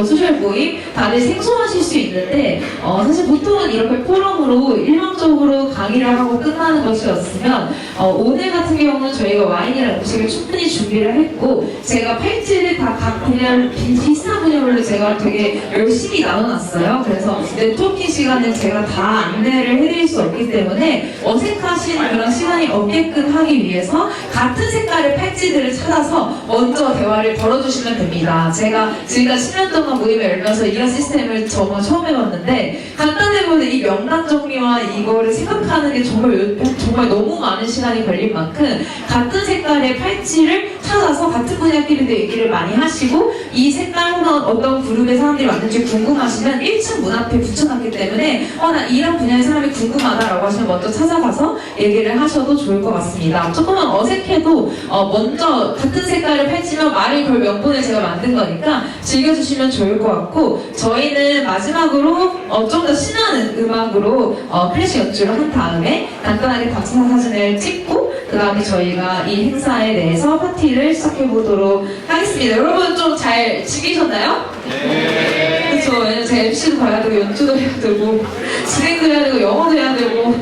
소셜 모임 다들 생소하실 수 있는데 사실 보통은 이렇게 포럼으로 일방적으로 강의를 하고 끝나는 것이었으면 오늘 같은 경우는 저희가 와인이랑 음식을 충분히 준비를 했고 제가 팔찌를 다 각 분야 비슷한 분야별로 제가 되게 열심히 나눠놨어요. 그래서 네트워킹 시간은 제가 다 안내를 해드릴 수 없기 때문에 어색하신 그런 시간이 없게끔 하기 위해서 같은 색깔의 팔찌들을 찾아서 먼저 대화를 걸어주시면 됩니다. 제가 지금까지 10년 동안 모임을 열면서 이런 시스템을 정말 처음 해봤는데 간단해 보이는 이 명단 정리와 이거를 생각하는 게 정말 너무 많은 시간이 걸릴 만큼 같은 색깔의 팔찌를 찾아서 같은 분야끼리도 얘기를 많이 하시고 이 색깔 혹은 어떤 그룹의 사람들이 왔는지 궁금하시면 1층 문 앞에 붙여놨기 때문에 나 이런 분야의 사람이 궁금하다라고 하시면 먼저 찾아가서 얘기를 하셔도 좋을 것 같습니다. 조금만 어색해도 먼저 같은 색깔을 팔찌면 말을 걸 명분을 제가 만든 거니까 즐겨주시면 좋을 것 같고 저희는 마지막으로 좀 더 신나는 음악으로 클래식 연주를 한 다음에 간단하게 단체 사진을 찍고 그 다음에 저희가 이 행사에 대해서 파티를 시작해 보도록 하겠습니다. 여러분 좀 잘 즐기셨나요? 네. 그렇죠. 왜냐면 제가 MC도 봐야 되고 연주도 해야 되고 진행도 해야 되고 영어도 해야 되고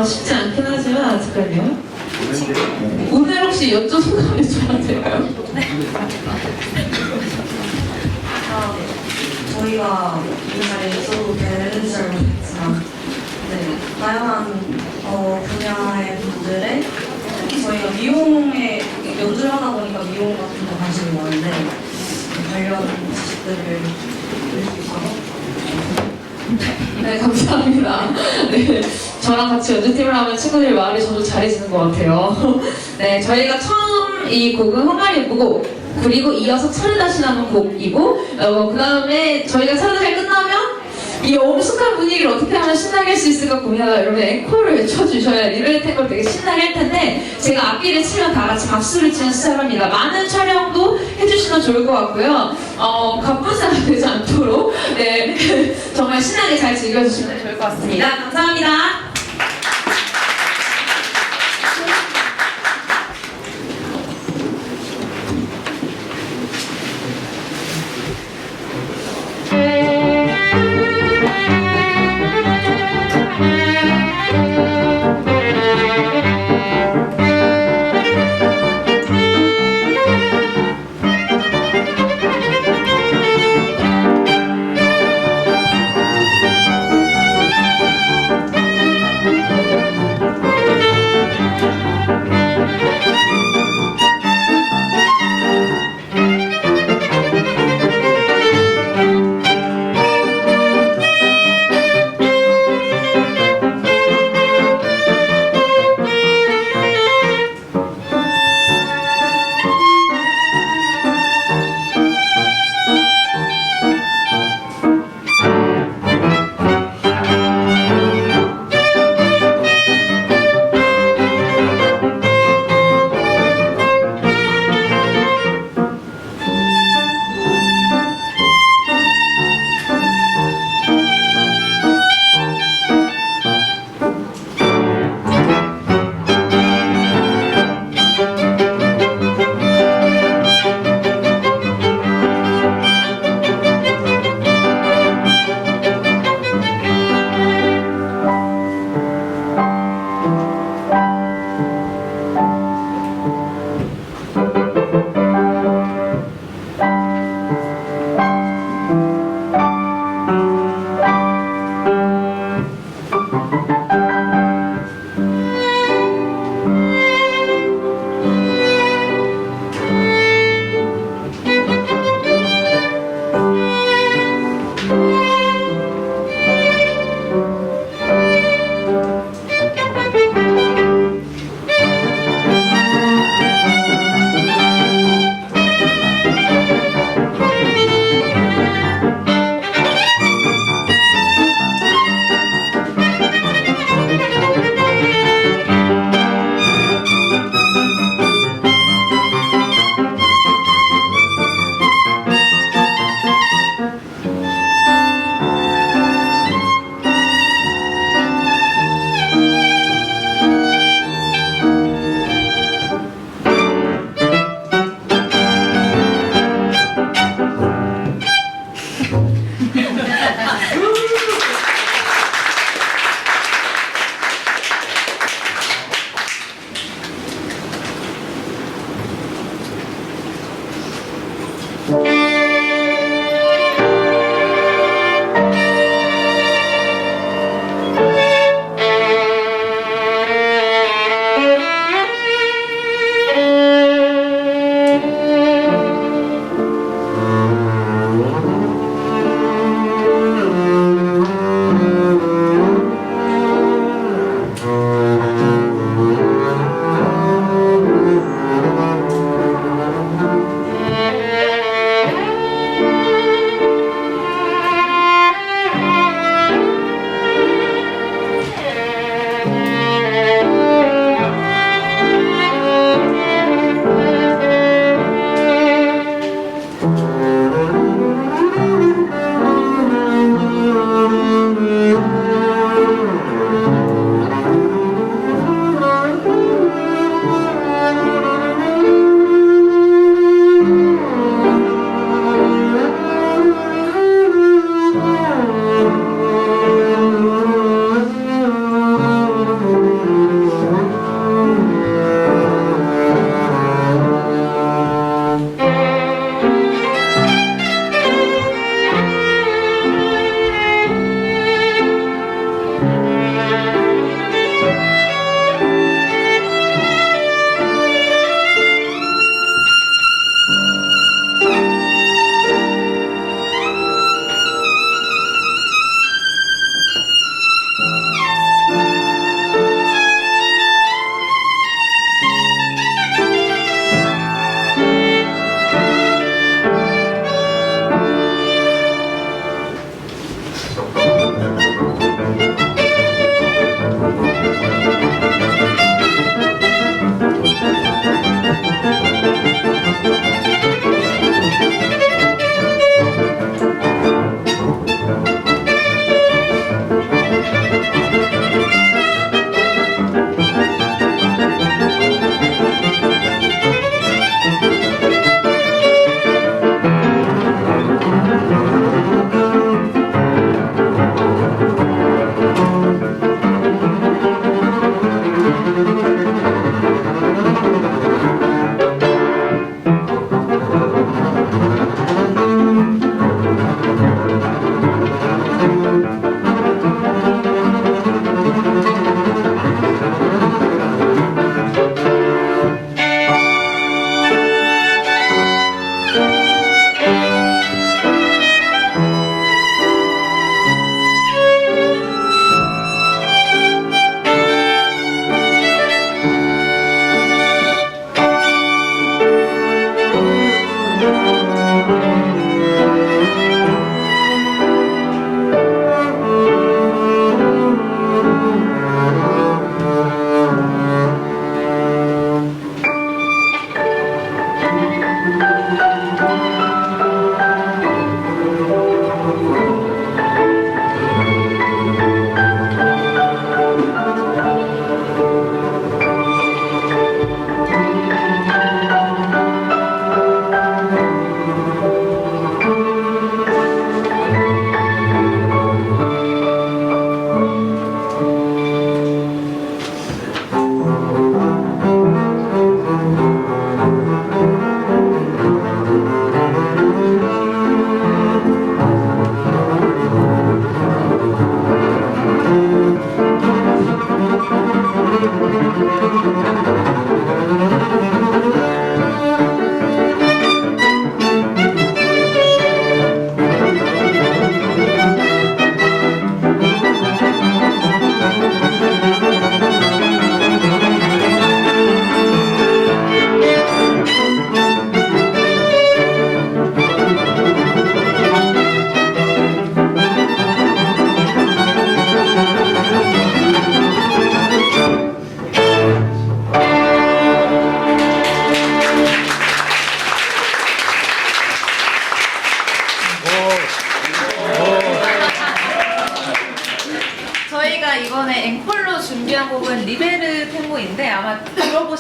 쉽지 않긴 하지만 잠깐만요. 오늘 혹시 연주 소감이 좀 될까요? 저희가 이 자리에 있어도 되는지 잘 모르겠지만 다양한 분야의 분들의 특히 저희가 미용에 연주를 하다 보니까 미용 같은 데 관심이 많은데 관련 지식들을 들을 수 있어서 네, 감사합니다. 네, 저랑 같이 연주팀을 하면 친구들이 말이 저도 잘해지는 것 같아요. 네, 저희가 처음 이 곡은 헝가리 곡이고 그리고 이어서 차르다시라는 곡이고 그 다음에 저희가 차르다시 끝나면 이 엄숙한 분위기를 어떻게 하면 신나게 할 수 있을까 고민하다 여러분 앵콜을 외쳐주셔야 리베르 탱고를 되게 신나게 할 텐데 제가 악기를 치면 다 같이 박수를 치면 시작합니다. 많은 촬영도 해주시면 좋을 것 같고요. 갑분싸가 되지 않도록 정말 신나게 잘 즐겨주시면 좋을 것 같습니다. 감사합니다.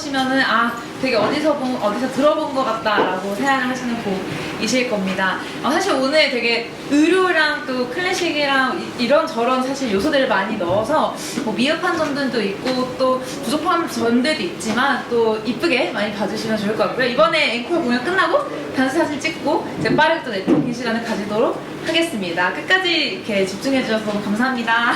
들어보시면은 아 되게 어디서 들어본 것 같다라고 생각하시는 곡이실 겁니다. 사실 오늘 되게 의료랑 또 클래식이랑 이런 저런 사실 요소들을 많이 넣어서 뭐 미흡한 점들도 있고 또 부족한 점들도 있지만 또 이쁘게 많이 봐주시면 좋을 것 같고요. 이번에 앵콜 공연 끝나고 단체 사진 찍고 이제 빠르게 또 네트워킹 시간을 가지도록 하겠습니다. 끝까지 이렇게 집중해 주셔서 너무 감사합니다.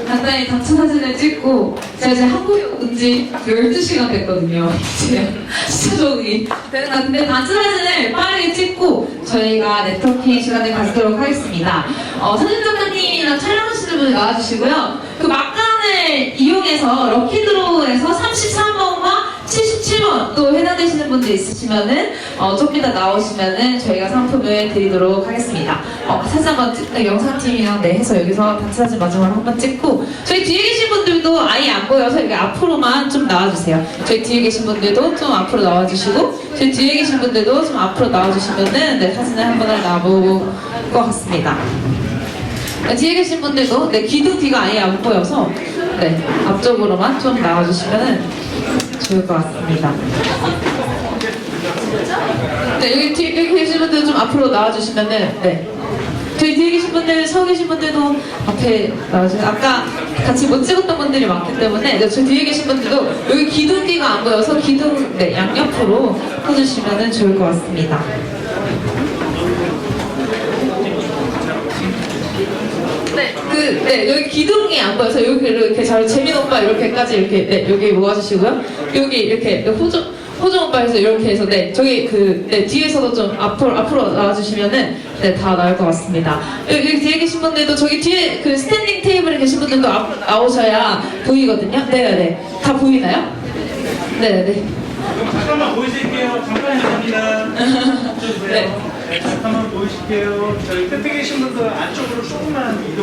간단히 단체 사진을 찍고 제가 이제 한국에 온 지 12시간 됐거든요. 진짜 적응이. 근데 단체 사진을 빠르게 찍고 저희가 네트워킹 시간을 가지도록 하겠습니다. 사진 작가님이나 촬영하시는 분이 나와주시고요. 그 막간을 이용해서 럭키드로우에서 33번과 77번 또 해당되시는 분들 있으시면은 조금 이따 나오시면은 저희가 상품을 드리도록 하겠습니다. 사진 한번 영상팀이랑 해서 여기서 단체 사진 마지막으로 한번 찍고 저희 뒤에 계신 분들도 아예 안 보여서 여기 앞으로만 좀 나와주세요. 저희 뒤에 계신 분들도 좀 앞으로 나와주시고 저희 뒤에 계신 분들도 좀 앞으로 나와주시면은 사진을 한번 나와볼 것 같습니다. 뒤에 계신 분들도 기둥 뒤가 아예 안 보여서 앞쪽으로만 좀 나와주시면은 좋을 것 같습니다. 네, 여기 계신 분들 좀 앞으로 나와주시면은, 네. 저희 뒤에 계신 분들, 서 계신 분들도 앞에 나와주세요. 아까 같이 못 찍었던 분들이 많기 때문에, 네, 저 뒤에 계신 분들도 여기 기둥뒤가 안 보여서 기둥, 네, 양옆으로 해주시면은 좋을 것 같습니다. 네, 여기 기둥이 안 보여서 여기 이렇게 잘 재민 오빠 이렇게까지 이렇게, 네, 여기 모아주시고요. 여기 이렇게 호정 오빠 해서 이렇게 해서, 네, 저기 네, 뒤에서도 좀 앞으로 나와주시면은, 네, 다 나올 것 같습니다. 여기 뒤에 계신 분들도 저기 뒤에 그 스탠딩 테이블에 계신 분들도 나오셔야 보이거든요. 네. 다 보이나요? 네. 잠깐만 보이실게요. 잠깐 해줍니다. 네. 잠깐만 보이실게요. 저희 끝에 계신 분들 안쪽으로 조금만 이동.